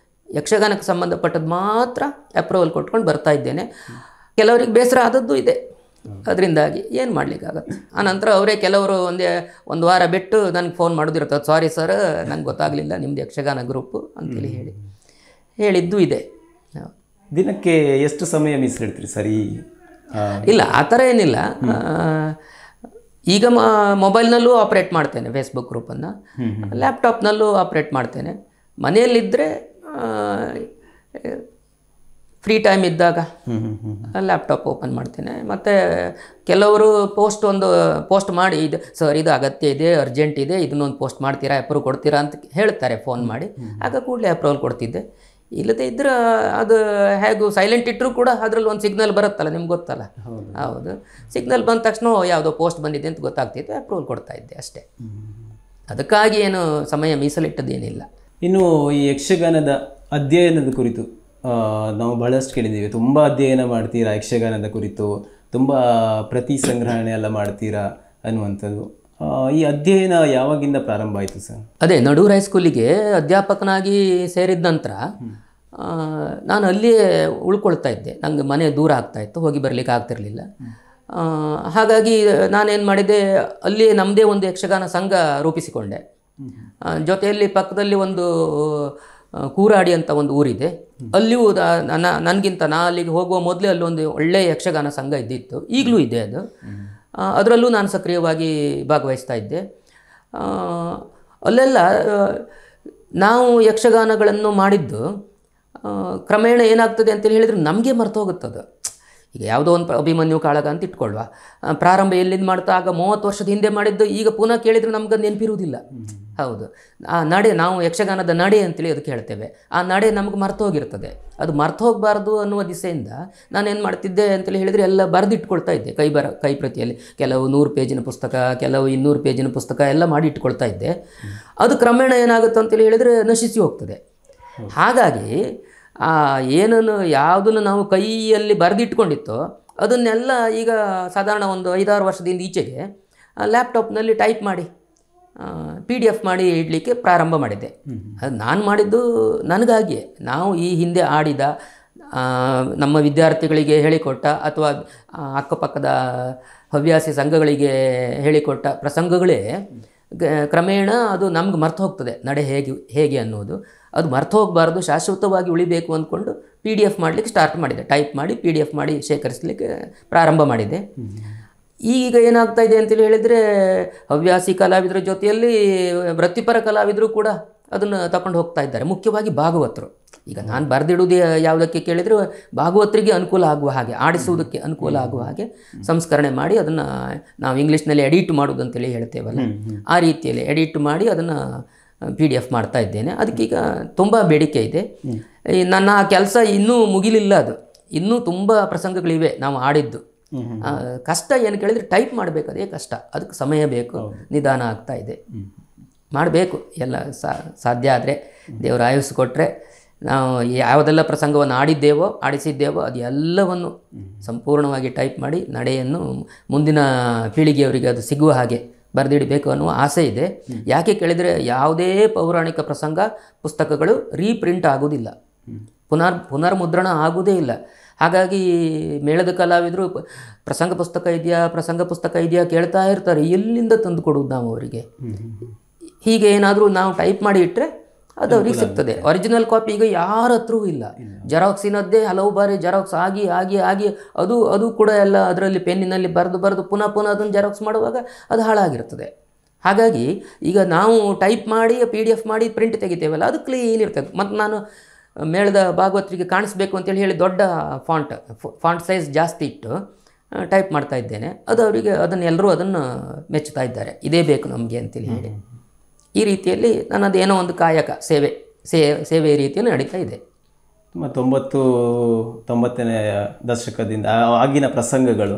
ಯಕ್ಷಗಾನಕ್ಕೆ ಸಂಬಂಧಪಟ್ಟದ್ದು ಮಾತ್ರ ಅಪ್ರೂವಲ್ ಕೊಟ್ಕೊಂಡು ಬರ್ತಾ ಇದ್ದೇನೆ. ಕೆಲವರಿಗೆ ಬೇಸರ ಆದದ್ದು ಇದೆ, ಅದರಿಂದಾಗಿ ಏನು ಮಾಡಲಿಕ್ಕಾಗತ್ತೆ. ಆನಂತರ ಅವರೇ ಕೆಲವರು ಒಂದು ವಾರ ಬಿಟ್ಟು ನನಗೆ ಫೋನ್ ಮಾಡೋದಿರ್ತದೆ, ಸಾರಿ ಸರ್ ನಂಗೆ ಗೊತ್ತಾಗಲಿಲ್ಲ ನಿಮ್ಮದು ಯಕ್ಷಗಾನ ಗ್ರೂಪು ಅಂತೇಳಿ ಹೇಳಿದ್ದು ಇದೆ. ದಿನಕ್ಕೆ ಎಷ್ಟು ಸಮಯ ಮೀಸಲಿಡ್ತೀರಿ ಸರಿ? ಇಲ್ಲ, ಆ ಥರ ಏನಿಲ್ಲ. ಈಗ ಮೊಬೈಲ್ನಲ್ಲೂ ಆಪ್ರೇಟ್ ಮಾಡ್ತೇನೆ ಫೇಸ್ಬುಕ್ ಗ್ರೂಪನ್ನು, ಲ್ಯಾಪ್ಟಾಪ್ನಲ್ಲೂ ಆಪ್ರೇಟ್ ಮಾಡ್ತೇನೆ. ಮನೆಯಲ್ಲಿದ್ದರೆ ಫ್ರೀ ಟೈಮ್ ಇದ್ದಾಗ ಲ್ಯಾಪ್ಟಾಪ್ ಓಪನ್ ಮಾಡ್ತೇನೆ. ಮತ್ತು ಕೆಲವರು ಪೋಸ್ಟ್ ಮಾಡಿ ಇದು ಸರ್ ಇದು ಅಗತ್ಯ ಇದೆ, ಅರ್ಜೆಂಟ್ ಇದೆ, ಇದನ್ನೊಂದು ಪೋಸ್ಟ್ ಮಾಡ್ತೀರಾ, ಅಪ್ರೂವ್ ಕೊಡ್ತೀರಾ ಅಂತ ಹೇಳ್ತಾರೆ ಫೋನ್ ಮಾಡಿ. ಆಗ ಕೂಡಲೇ ಅಪ್ರೂವಲ್ ಕೊಡ್ತಿದ್ದೆ. ಇಲ್ಲದೇ ಇದ್ರೆ ಅದು ಹೇಗೂ ಸೈಲೆಂಟ್ ಇಟ್ಟರೂ ಕೂಡ ಅದರಲ್ಲಿ ಒಂದು ಸಿಗ್ನಲ್ ಬರುತ್ತಲ್ಲ, ನಿಮ್ಗೆ ಗೊತ್ತಲ್ಲ. ಹೌದು, ಸಿಗ್ನಲ್ ಬಂದ ತಕ್ಷಣ ಯಾವುದೋ ಪೋಸ್ಟ್ ಬಂದಿದೆ ಅಂತ ಗೊತ್ತಾಗ್ತಿತ್ತು, ಅಪ್ರೂವಲ್ ಕೊಡ್ತಾ ಇದ್ದೆ ಅಷ್ಟೇ. ಅದಕ್ಕಾಗಿ ಏನು ಸಮಯ ಮೀಸಲಿಟ್ಟದ್ದೇನಿಲ್ಲ. ಇನ್ನು ಈ ಯಕ್ಷಗಾನದ ಅಧ್ಯಯನದ ಕುರಿತು ನಾವು ಬಹಳಷ್ಟು ಕೇಳಿದ್ದೀವಿ. ತುಂಬ ಅಧ್ಯಯನ ಮಾಡ್ತೀರಾ ಯಕ್ಷಗಾನದ ಕುರಿತು, ತುಂಬ ಪ್ರತಿ ಸಂಗ್ರಹಣೆ ಎಲ್ಲ ಮಾಡ್ತೀರಾ ಅನ್ನುವಂಥದ್ದು. ಈ ಅಧ್ಯಯನ ಯಾವಾಗಿಂದ ಪ್ರಾರಂಭ ಆಯಿತು ಸರ್? ಅದೇ ನಡೂರು ಹೈಸ್ಕೂಲಿಗೆ ಅಧ್ಯಾಪಕನಾಗಿ ಸೇರಿದ ನಂತರ ನಾನು ಅಲ್ಲಿಯೇ ಉಳ್ಕೊಳ್ತಾ ಇದ್ದೆ. ನನಗೆ ಮನೆ ದೂರ ಆಗ್ತಾಯಿತ್ತು, ಹೋಗಿ ಬರಲಿಕ್ಕೆ ಆಗ್ತಿರಲಿಲ್ಲ. ಹಾಗಾಗಿ ನಾನೇನು ಮಾಡಿದೆ, ಅಲ್ಲಿಯೇ ನಮ್ಮದೇ ಒಂದು ಯಕ್ಷಗಾನ ಸಂಘ ರೂಪಿಸಿಕೊಂಡೆ. ಜೊತೆಯಲ್ಲಿ ಪಕ್ಕದಲ್ಲಿ ಒಂದು ಕೂರಾಡಿ ಅಂತ ಒಂದು ಊರಿದೆ, ಅಲ್ಲಿಯೂ ನನಗಿಂತ ಅಲ್ಲಿಗೆ ಹೋಗುವ ಮೊದಲೇ ಅಲ್ಲೊಂದು ಒಳ್ಳೆಯ ಯಕ್ಷಗಾನ ಸಂಘ ಇದ್ದಿತ್ತು, ಈಗಲೂ ಇದೆ ಅದು. ಅದರಲ್ಲೂ ನಾನು ಸಕ್ರಿಯವಾಗಿ ಭಾಗವಹಿಸ್ತಾ ಇದ್ದೆ. ಅಲ್ಲೆಲ್ಲ ನಾವು ಯಕ್ಷಗಾನಗಳನ್ನು ಮಾಡಿದ್ದು ಕ್ರಮೇಣ ಏನಾಗ್ತದೆ ಅಂತೇಳಿ ಹೇಳಿದರೆ ನಮಗೆ ಮರ್ತು ಹೋಗುತ್ತದೆ. ಈಗ ಯಾವುದೋ ಒಂದು ಅಭಿಮನ್ಯು ಕಾಳಗ ಅಂತ ಇಟ್ಕೊಳ್ಳುವ, ಪ್ರಾರಂಭ ಎಲ್ಲಿಂದ ಮಾಡ್ತಾ ಆಗ 30 ವರ್ಷದ ಹಿಂದೆ ಮಾಡಿದ್ದು ಈಗ ಪುನಃ ಕೇಳಿದರೆ ನಮ್ಗೆ ನೆನಪಿರುವುದಿಲ್ಲ. ಹೌದು, ಆ ನಡೆ, ನಾವು ಯಕ್ಷಗಾನದ ನಡೆ ಅಂತೇಳಿ ಅದಕ್ಕೆ ಹೇಳ್ತೇವೆ, ಆ ನಡೆ ನಮಗೆ ಮರ್ತು ಹೋಗಿರ್ತದೆ. ಅದು ಮರ್ತು ಹೋಗಬಾರ್ದು ಅನ್ನುವ ದಿಸೆಯಿಂದ ನಾನೇನು ಮಾಡ್ತಿದ್ದೆ ಅಂತೇಳಿ ಹೇಳಿದರೆ ಎಲ್ಲ ಬರೆದಿಟ್ಕೊಳ್ತಾ ಇದ್ದೆ ಕೈ ಪ್ರತಿಯಲ್ಲಿ. ಕೆಲವು 100 ಪೇಜಿನ ಪುಸ್ತಕ, ಕೆಲವು 200 ಪೇಜಿನ ಪುಸ್ತಕ ಎಲ್ಲ ಮಾಡಿ ಇಟ್ಕೊಳ್ತಾ ಇದ್ದೆ. ಅದು ಕ್ರಮೇಣ ಏನಾಗುತ್ತೆ ಅಂತೇಳಿ ಹೇಳಿದರೆ ನಶಿಸಿ ಹೋಗ್ತದೆ. ಹಾಗಾಗಿ ಏನನ್ನು ಯಾವುದನ್ನು ನಾವು ಕೈಯಲ್ಲಿ ಬರೆದಿಟ್ಕೊಂಡಿತ್ತೋ ಅದನ್ನೆಲ್ಲ ಈಗ ಸಾಧಾರಣ ಒಂದು 5-6 ವರ್ಷದಿಂದ ಈಚೆಗೆ ಲ್ಯಾಪ್ಟಾಪ್ನಲ್ಲಿ ಟೈಪ್ ಮಾಡಿ PDF ಮಾಡಿ ಇಡಲಿಕ್ಕೆ ಪ್ರಾರಂಭ ಮಾಡಿದ್ದೆ. ಅದು ನಾನು ಮಾಡಿದ್ದು ನನಗಾಗಿಯೇ. ನಾವು ಈ ಹಿಂದೆ ಆಡಿದ, ನಮ್ಮ ವಿದ್ಯಾರ್ಥಿಗಳಿಗೆ ಹೇಳಿಕೊಟ್ಟ, ಅಥವಾ ಅಕ್ಕಪಕ್ಕದ ಹವ್ಯಾಸಿ ಸಂಘಗಳಿಗೆ ಹೇಳಿಕೊಟ್ಟ ಪ್ರಸಂಗಗಳೇ ಕ್ರಮೇಣ ಅದು ನಮ್ಗೆ ಮರ್ತು ಹೋಗ್ತದೆ, ನಡೆ ಹೇಗೆ ಅನ್ನೋದು. ಅದು ಮರ್ತು ಹೋಗಬಾರ್ದು, ಶಾಶ್ವತವಾಗಿ ಉಳಿಬೇಕು ಅಂದ್ಕೊಂಡು PDF ಮಾಡಲಿಕ್ಕೆ ಸ್ಟಾರ್ಟ್ ಮಾಡಿದೆ. ಟೈಪ್ ಮಾಡಿ PDF ಮಾಡಿ ಶೇಖರಿಸಲಿಕ್ಕೆ ಪ್ರಾರಂಭ ಮಾಡಿದೆ. ಈಗ ಏನಾಗ್ತಾ ಇದೆ ಅಂತೇಳಿ ಹೇಳಿದರೆ, ಹವ್ಯಾಸಿ ಕಲಾವಿದರ ಜೊತೆಯಲ್ಲಿ ವೃತ್ತಿಪರ ಕಲಾವಿದರು ಕೂಡ ಅದನ್ನು ತಗೊಂಡು ಹೋಗ್ತಾ ಇದ್ದಾರೆ. ಮುಖ್ಯವಾಗಿ ಭಾಗವತರು. ಈಗ ನಾನು ಬರೆದಿಡುವುದು ಯಾವುದಕ್ಕೆ ಕೇಳಿದರೆ, ಭಾಗವತರಿಗೆ ಅನುಕೂಲ ಆಗುವ ಹಾಗೆ, ಆಡಿಸುವುದಕ್ಕೆ ಅನುಕೂಲ ಆಗುವ ಹಾಗೆ ಸಂಸ್ಕರಣೆ ಮಾಡಿ ಅದನ್ನು ನಾವು ಇಂಗ್ಲೀಷ್ನಲ್ಲಿ ಎಡಿಟ್ ಮಾಡೋದು ಅಂತೇಳಿ ಹೇಳ್ತೇವಲ್ಲ, ಆ ರೀತಿಯಲ್ಲಿ ಎಡಿಟ್ ಮಾಡಿ ಅದನ್ನು PDF ಮಾಡ್ತಾ ಇದ್ದೇನೆ. ಅದಕ್ಕೀಗ ತುಂಬ ಬೇಡಿಕೆ ಇದೆ. ನನ್ನ ಕೆಲಸ ಇನ್ನೂ ಮುಗಿಲಿಲ್ಲ, ಅದು ಇನ್ನೂ ತುಂಬ ಪ್ರಸಂಗಗಳಿವೆ ನಾವು ಆಡಿದ್ದು. ಕಷ್ಟ ಏನು ಕೇಳಿದರೆ ಟೈಪ್ ಮಾಡಬೇಕು, ಅದೇ ಕಷ್ಟ. ಅದಕ್ಕೆ ಸಮಯ ಬೇಕು, ನಿಧಾನ ಆಗ್ತಾ ಇದೆ. ಮಾಡಬೇಕು, ಎಲ್ಲ ಸಾಧ್ಯ ಆದರೆ ದೇವರು ಆಯುಸ್ಸು ಕೊಟ್ಟರೆ ನಾವು ಯಾವುದೆಲ್ಲ ಪ್ರಸಂಗವನ್ನು ಆಡಿಸಿದ್ದೇವೋ ಅದು ಎಲ್ಲವನ್ನು ಸಂಪೂರ್ಣವಾಗಿ ಟೈಪ್ ಮಾಡಿ ನಡೆಯನ್ನು ಮುಂದಿನ ಪೀಳಿಗೆಯವರಿಗೆ ಅದು ಸಿಗುವ ಹಾಗೆ ಬರೆದಿಡಬೇಕು ಅನ್ನುವ ಆಸೆ ಇದೆ. ಯಾಕೆ ಕೇಳಿದರೆ, ಯಾವುದೇ ಪೌರಾಣಿಕ ಪ್ರಸಂಗ ಪುಸ್ತಕಗಳು ರೀಪ್ರಿಂಟ್ ಆಗೋದಿಲ್ಲ, ಪುನರ್ಮುದ್ರಣ ಆಗುವುದೇ ಇಲ್ಲ. ಹಾಗಾಗಿ ಮೇಳದ ಕಲಾವಿದರು ಪ್ರಸಂಗ ಪುಸ್ತಕ ಇದೆಯಾ ಕೇಳ್ತಾ ಇರ್ತಾರೆ. ಎಲ್ಲಿಂದ ತಂದು ಕೊಡುವುದು ನಾವು ಅವರಿಗೆ? ಹೀಗೆ ಏನಾದರೂ ನಾವು ಟೈಪ್ ಮಾಡಿ ಇಟ್ಟರೆ ಅದು ಅವ್ರಿಗೆ ಸಿಗ್ತದೆ. ಒರಿಜಿನಲ್ ಕಾಪಿ ಈಗ ಯಾರ ಹತ್ರವೂ ಇಲ್ಲ. ಜೆರಾಕ್ಸಿನದ್ದೇ ಹಲವು ಬಾರಿ ಜೆರಾಕ್ಸ್ ಆಗಿ ಅದು ಕೂಡ ಎಲ್ಲ ಅದರಲ್ಲಿ ಪೆನ್ನಿನಲ್ಲಿ ಬರೆದು ಪುನಃ ಅದನ್ನು ಜೆರಾಕ್ಸ್ ಮಾಡುವಾಗ ಅದು ಹಾಳಾಗಿರ್ತದೆ. ಹಾಗಾಗಿ ಈಗ ನಾವು ಟೈಪ್ ಮಾಡಿ PDF ಮಾಡಿ ಪ್ರಿಂಟ್ ತೆಗಿತೇವಲ್ಲ, ಅದು ಕ್ಲೀನ್ ಇರ್ತದೆ. ಮತ್ತು ನಾನು ಮೇಳದ ಭಾಗವತರಿಗೆ ಕಾಣಿಸ್ಬೇಕು ಅಂತೇಳಿ ಹೇಳಿ ದೊಡ್ಡ ಫಾಂಟ್ ಸೈಜ್ ಜಾಸ್ತಿ ಇಟ್ಟು ಟೈಪ್ ಮಾಡ್ತಾ ಇದ್ದೇನೆ. ಅದು ಅವರಿಗೆ ಎಲ್ಲರೂ ಅದನ್ನು ಮೆಚ್ಚುತ್ತಾ ಇದ್ದಾರೆ, ಇದೇ ಬೇಕು ನಮಗೆ ಅಂತೇಳಿ ಹೇಳಿ. ಈ ರೀತಿಯಲ್ಲಿ ನನ್ನದೇನೋ ಒಂದು ಕಾಯಕ ಸೇವೆ ರೀತಿಯಲ್ಲಿ ನಡೀತಾ ಇದೆ. 90ನೇ ದಶಕದಿಂದ ಆಗಿನ ಪ್ರಸಂಗಗಳು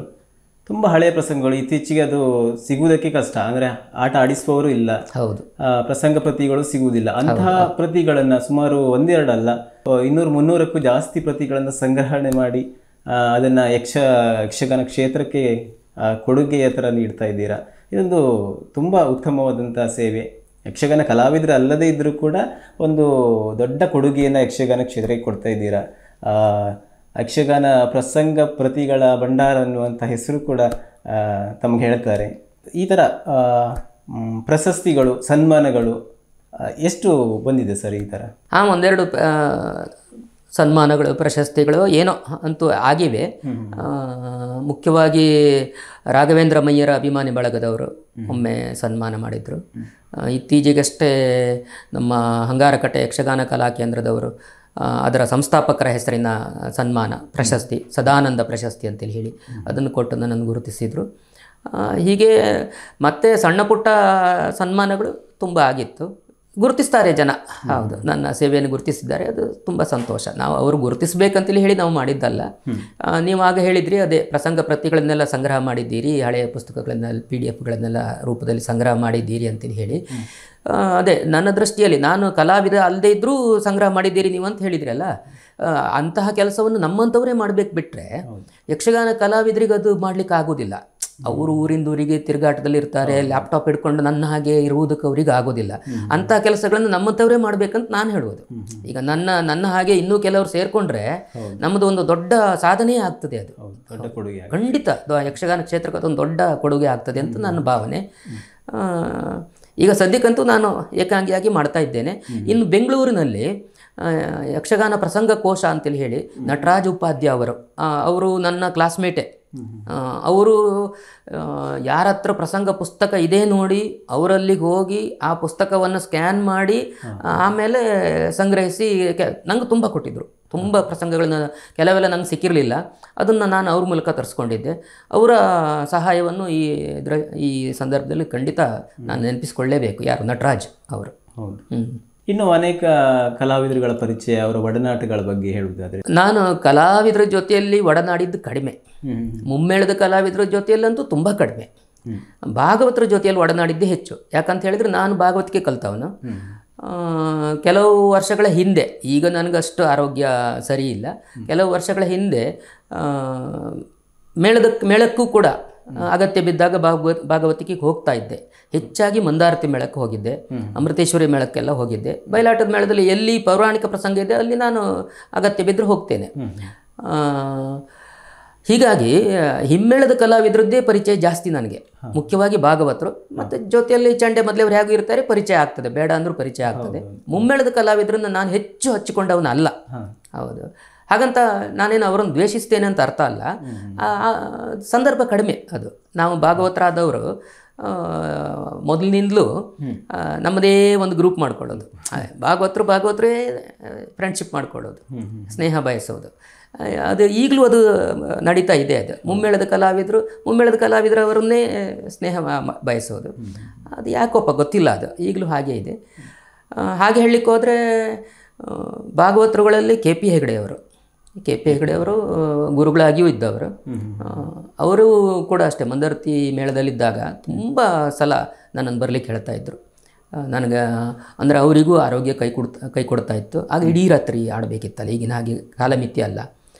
ತುಂಬ ಹಳೆಯ ಪ್ರಸಂಗಗಳು. ಇತ್ತೀಚೆಗೆ ಅದು ಸಿಗುವುದಕ್ಕೆ ಕಷ್ಟ, ಅಂದರೆ ಆಟ ಆಡಿಸುವವರು ಇಲ್ಲ. ಹೌದು, ಪ್ರಸಂಗ ಪ್ರತಿಗಳು ಸಿಗುವುದಿಲ್ಲ. ಅಂತಹ ಪ್ರತಿಗಳನ್ನು ಸುಮಾರು 1-2 ಅಲ್ಲ, 200-300ಕ್ಕೂ ಜಾಸ್ತಿ ಪ್ರತಿಗಳನ್ನು ಸಂಗ್ರಹಣೆ ಮಾಡಿ ಅದನ್ನು ಯಕ್ಷಗಾನ ಕ್ಷೇತ್ರಕ್ಕೆ ಕೊಡುಗೆಯ ಥರ ನೀಡ್ತಾ ಇದ್ದೀರಾ. ಇದೊಂದು ತುಂಬ ಉತ್ತಮವಾದಂಥ ಸೇವೆ. ಯಕ್ಷಗಾನ ಕಲಾವಿದರು ಅಲ್ಲದೇ ಇದ್ದರೂ ಕೂಡ ಒಂದು ದೊಡ್ಡ ಕೊಡುಗೆಯನ್ನು ಯಕ್ಷಗಾನ ಕ್ಷೇತ್ರಕ್ಕೆ ಕೊಡ್ತಾ ಇದ್ದೀರಾ. ಯಕ್ಷಗಾನ ಪ್ರಸಂಗ ಪ್ರತಿಗಳ ಭಂಡಾರ ಅನ್ನುವಂಥ ಹೆಸರು ಕೂಡ ತಮಗೆ ಹೇಳ್ತಾರೆ. ಈ ಥರ ಪ್ರಶಸ್ತಿಗಳು, ಸನ್ಮಾನಗಳು ಎಷ್ಟು ಬಂದಿದೆ ಸರ್ ಈ ಥರ? ಒಂದೆರಡು ಸನ್ಮಾನಗಳು, ಪ್ರಶಸ್ತಿಗಳು ಏನೋ ಅಂತೂ ಆಗಿವೆ. ಮುಖ್ಯವಾಗಿ ರಾಘವೇಂದ್ರ ಮಯ್ಯರ ಅಭಿಮಾನಿ ಬಳಗದವರು ಒಮ್ಮೆ ಸನ್ಮಾನ ಮಾಡಿದರು. ಇತ್ತೀಚೆಗಷ್ಟೇ ನಮ್ಮ ಹಂಗಾರಕಟ್ಟೆ ಯಕ್ಷಗಾನ ಕಲಾ ಕೇಂದ್ರದವರು ಅದರ ಸಂಸ್ಥಾಪಕರ ಹೆಸರಿನ ಸನ್ಮಾನ ಪ್ರಶಸ್ತಿ, ಸದಾನಂದ ಪ್ರಶಸ್ತಿ ಅಂತೇಳಿ ಹೇಳಿ ಅದನ್ನು ಕೊಟ್ಟು ನನ್ನನ್ನು ಗುರುತಿಸಿದರು. ಹೀಗೆ ಮತ್ತೆ ಸಣ್ಣ ಪುಟ್ಟ ಸನ್ಮಾನಗಳು ತುಂಬ ಆಗಿತ್ತು. ಗುರುತಿಸ್ತಾರೆ ಜನ, ಹೌದು, ನನ್ನ ಸೇವೆಯನ್ನು ಗುರುತಿಸಿದ್ದಾರೆ, ಅದು ತುಂಬ ಸಂತೋಷ. ನಾವು ಅವರು ಗುರುತಿಸಬೇಕಂತೇಳಿ ಹೇಳಿ ನಾವು ಮಾಡಿದ್ದಲ್ಲ. ನೀವು ಆಗ ಹೇಳಿದ್ರಿ, ಅದೇ ಪ್ರಸಂಗ ಪ್ರತಿಗಳನ್ನೆಲ್ಲ ಸಂಗ್ರಹ ಮಾಡಿದ್ದೀರಿ, ಹಳೆಯ ಪುಸ್ತಕಗಳನ್ನೆಲ್ಲ PDF ರೂಪದಲ್ಲಿ ಸಂಗ್ರಹ ಮಾಡಿದ್ದೀರಿ ಅಂತೇಳಿ ಹೇಳಿ. ಅದೇ ನನ್ನ ದೃಷ್ಟಿಯಲ್ಲಿ ನಾನು ಕಲಾವಿದ ಅಲ್ಲದೆ ಇದ್ದರೂ ಸಂಗ್ರಹ ಮಾಡಿದ್ದೀರಿ ನೀವು ಅಂತ ಹೇಳಿದ್ರಲ್ಲ, ಅಂತಹ ಕೆಲಸವನ್ನು ನಮ್ಮಂಥವರೇ ಮಾಡಬೇಕು. ಬಿಟ್ಟರೆ ಯಕ್ಷಗಾನ ಕಲಾವಿದರಿಗೆ ಅದು ಮಾಡಲಿಕ್ಕೆ ಆಗೋದಿಲ್ಲ. ಅವರು ಊರಿಂದ ಊರಿಗೆ ತಿರುಗಾಟದಲ್ಲಿ ಇರ್ತಾರೆ, ಲ್ಯಾಪ್ಟಾಪ್ ಹಿಡ್ಕೊಂಡು ನನ್ನ ಹಾಗೆ ಇರುವುದಕ್ಕೆ ಅವ್ರಿಗೆ ಆಗೋದಿಲ್ಲ. ಅಂಥ ಕೆಲಸಗಳನ್ನು ನಮ್ಮಂಥವರೇ ಮಾಡಬೇಕಂತ ನಾನು ಹೇಳುವುದು. ಈಗ ನನ್ನ ಹಾಗೆ ಇನ್ನೂ ಕೆಲವರು ಸೇರಿಕೊಂಡ್ರೆ ನಮ್ಮದು ಒಂದು ದೊಡ್ಡ ಸಾಧನೆಯೇ ಆಗ್ತದೆ. ಅದು ಖಂಡಿತ ಯಕ್ಷಗಾನ ಕ್ಷೇತ್ರಕ್ಕೆ ಅದೊಂದು ದೊಡ್ಡ ಕೊಡುಗೆ ಆಗ್ತದೆ ಅಂತ ನನ್ನ ಭಾವನೆ. ಈಗ ಸದ್ಯಕ್ಕಂತೂ ನಾನು ಏಕಾಂಗಿಯಾಗಿ ಮಾಡ್ತಾ ಇದ್ದೇನೆ. ಇನ್ನು ಬೆಂಗಳೂರಿನಲ್ಲಿ ಯಕ್ಷಗಾನ ಪ್ರಸಂಗ ಕೋಶ ಅಂತೇಳಿ ಹೇಳಿ ನಟರಾಜ್ ಉಪಾಧ್ಯ ಅವರು ನನ್ನ ಕ್ಲಾಸ್ಮೇಟೇ. ಅವರು ಯಾರ ಹತ್ರ ಪ್ರಸಂಗ ಪುಸ್ತಕ ಇದೆ ನೋಡಿ ಅವರಲ್ಲಿಗೆ ಹೋಗಿ ಆ ಪುಸ್ತಕವನ್ನು ಸ್ಕ್ಯಾನ್ ಮಾಡಿ ಆಮೇಲೆ ಸಂಗ್ರಹಿಸಿ ನಂಗೆ ತುಂಬ ಕೊಟ್ಟಿದ್ದರು. ತುಂಬ ಪ್ರಸಂಗಗಳನ್ನ ಕೆಲವೆಲ್ಲ ನಂಗೆ ಸಿಕ್ಕಿರಲಿಲ್ಲ, ಅದನ್ನು ನಾನು ಅವ್ರ ಮೂಲಕ ತರಿಸ್ಕೊಂಡಿದ್ದೆ. ಅವರ ಸಹಾಯವನ್ನು ಈ ಸಂದರ್ಭದಲ್ಲಿ ಖಂಡಿತ ನಾನು ನೆನಪಿಸ್ಕೊಳ್ಳೇಬೇಕು. ಯಾರು? ನಟರಾಜ್ ಅವರು. ಇನ್ನು ಅನೇಕ ಕಲಾವಿದರುಗಳ ಪರಿಚಯ, ಅವರ ಒಡನಾಟಗಳ ಬಗ್ಗೆ ಹೇಳುವುದಾದರೆ? ನಾನು ಕಲಾವಿದರ ಜೊತೆಯಲ್ಲಿ ಒಡನಾಡಿದ್ದು ಕಡಿಮೆ. ಮುಮ್ಮೇಳದ ಕಲಾವಿದರ ಜೊತೆಯಲ್ಲಂತೂ ತುಂಬ ಕಡಿಮೆ. ಭಾಗವತರ ಜೊತೆಯಲ್ಲಿ ಒಡನಾಡಿದ್ದೇ ಹೆಚ್ಚು. ಯಾಕಂತ ಹೇಳಿದರೆ ನಾನು ಭಾಗವತಿಕೆ ಕಲ್ತವನು. ಕೆಲವು ವರ್ಷಗಳ ಹಿಂದೆ, ಈಗ ನನಗಷ್ಟು ಆರೋಗ್ಯ ಸರಿ ಇಲ್ಲ, ಕೆಲವು ವರ್ಷಗಳ ಹಿಂದೆ ಮೇಳಕ್ಕೂ ಕೂಡ ಅಗತ್ಯ ಬಿದ್ದಾಗ ಭಾಗವತಿಕೆಗೆ ಹೋಗ್ತಾ ಇದ್ದೆ. ಹೆಚ್ಚಾಗಿ ಮಂದಾರತಿ ಮೇಳಕ್ಕೆ ಹೋಗಿದ್ದೆ, ಅಮೃತೇಶ್ವರಿ ಮೇಳಕ್ಕೆಲ್ಲ ಹೋಗಿದ್ದೆ. ಬಯಲಾಟದ ಮೇಳದಲ್ಲಿ ಎಲ್ಲಿ ಪೌರಾಣಿಕ ಪ್ರಸಂಗ ಇದೆ ಅಲ್ಲಿ ನಾನು ಅಗತ್ಯ ಬಿದ್ದರೆ ಹೋಗ್ತೇನೆ. ಹೀಗಾಗಿ ಹಿಮ್ಮೇಳದ ಕಲಾವಿದರದ್ದೇ ಪರಿಚಯ ಜಾಸ್ತಿ ನನಗೆ, ಮುಖ್ಯವಾಗಿ ಭಾಗವತರು. ಮತ್ತು ಜೊತೆಯಲ್ಲಿ ಚಂಡೆ ಮೊದಲವರು ಹೇಗೂ ಇರ್ತಾರೆ, ಪರಿಚಯ ಆಗ್ತದೆ, ಬೇಡ ಅಂದರೂ ಪರಿಚಯ ಆಗ್ತದೆ. ಮುಮ್ಮೇಳದ ಕಲಾವಿದರನ್ನು ನಾನು ಹೆಚ್ಚು ಹಚ್ಚಿಕೊಂಡವನಲ್ಲ. ಹೌದು, ಹಾಗಂತ ನಾನೇನು ಅವರನ್ನು ದ್ವೇಷಿಸ್ತೇನೆ ಅಂತ ಅರ್ಥ ಅಲ್ಲ. ಸಂದರ್ಭ ಕಡಿಮೆ. ಅದು ನಾವು ಭಾಗವತರಾದವರು ಮೊದಲಿನಿಂದಲೂ ನಮ್ಮದೇ ಒಂದು ಗ್ರೂಪ್ ಮಾಡ್ಕೊಳ್ಳೋದು, ಭಾಗವತರೇ ಫ್ರೆಂಡ್ಶಿಪ್ ಮಾಡ್ಕೊಳ್ಳೋದು, ಸ್ನೇಹ ಬಯಸೋದು. ಅದು ಈಗಲೂ ಅದು ನಡೀತಾ ಇದೆ. ಅದು ಮುಮ್ಮೇಳದ ಕಲಾವಿದರವರನ್ನೇ ಸ್ನೇಹ ಬಯಸೋದು. ಅದು ಯಾಕೋಪ್ಪ ಗೊತ್ತಿಲ್ಲ, ಅದು ಈಗಲೂ ಹಾಗೇ ಇದೆ. ಹಾಗೆ ಹೇಳಲಿಕ್ಕೆ ಹೋದರೆ ಭಾಗವತರುಗಳಲ್ಲಿ KP ಹೆಗಡೆಯವರು ಗುರುಗಳಾಗಿಯೂ ಇದ್ದವರು. ಅವರು ಕೂಡ ಅಷ್ಟೇ ಮಂದಾರತಿ ಮೇಳದಲ್ಲಿದ್ದಾಗ ತುಂಬ ಸಲ ನನ್ನನ್ನು ಬರಲಿಕ್ಕೆ ಹೇಳ್ತಾ ಇದ್ದರು. ನನಗೆ ಅಂದರೆ ಅವರಿಗೂ ಆರೋಗ್ಯ ಕೈ ಕೊಡ್ತಾ ಇತ್ತು. ಆಗ ಇಡೀ ರಾತ್ರಿ ಆಡಬೇಕಿತ್ತಲ್ಲ, ಈಗಿನ ಹಾಗೆ ಕಾಲಮಿತಿ ಅಲ್ಲ.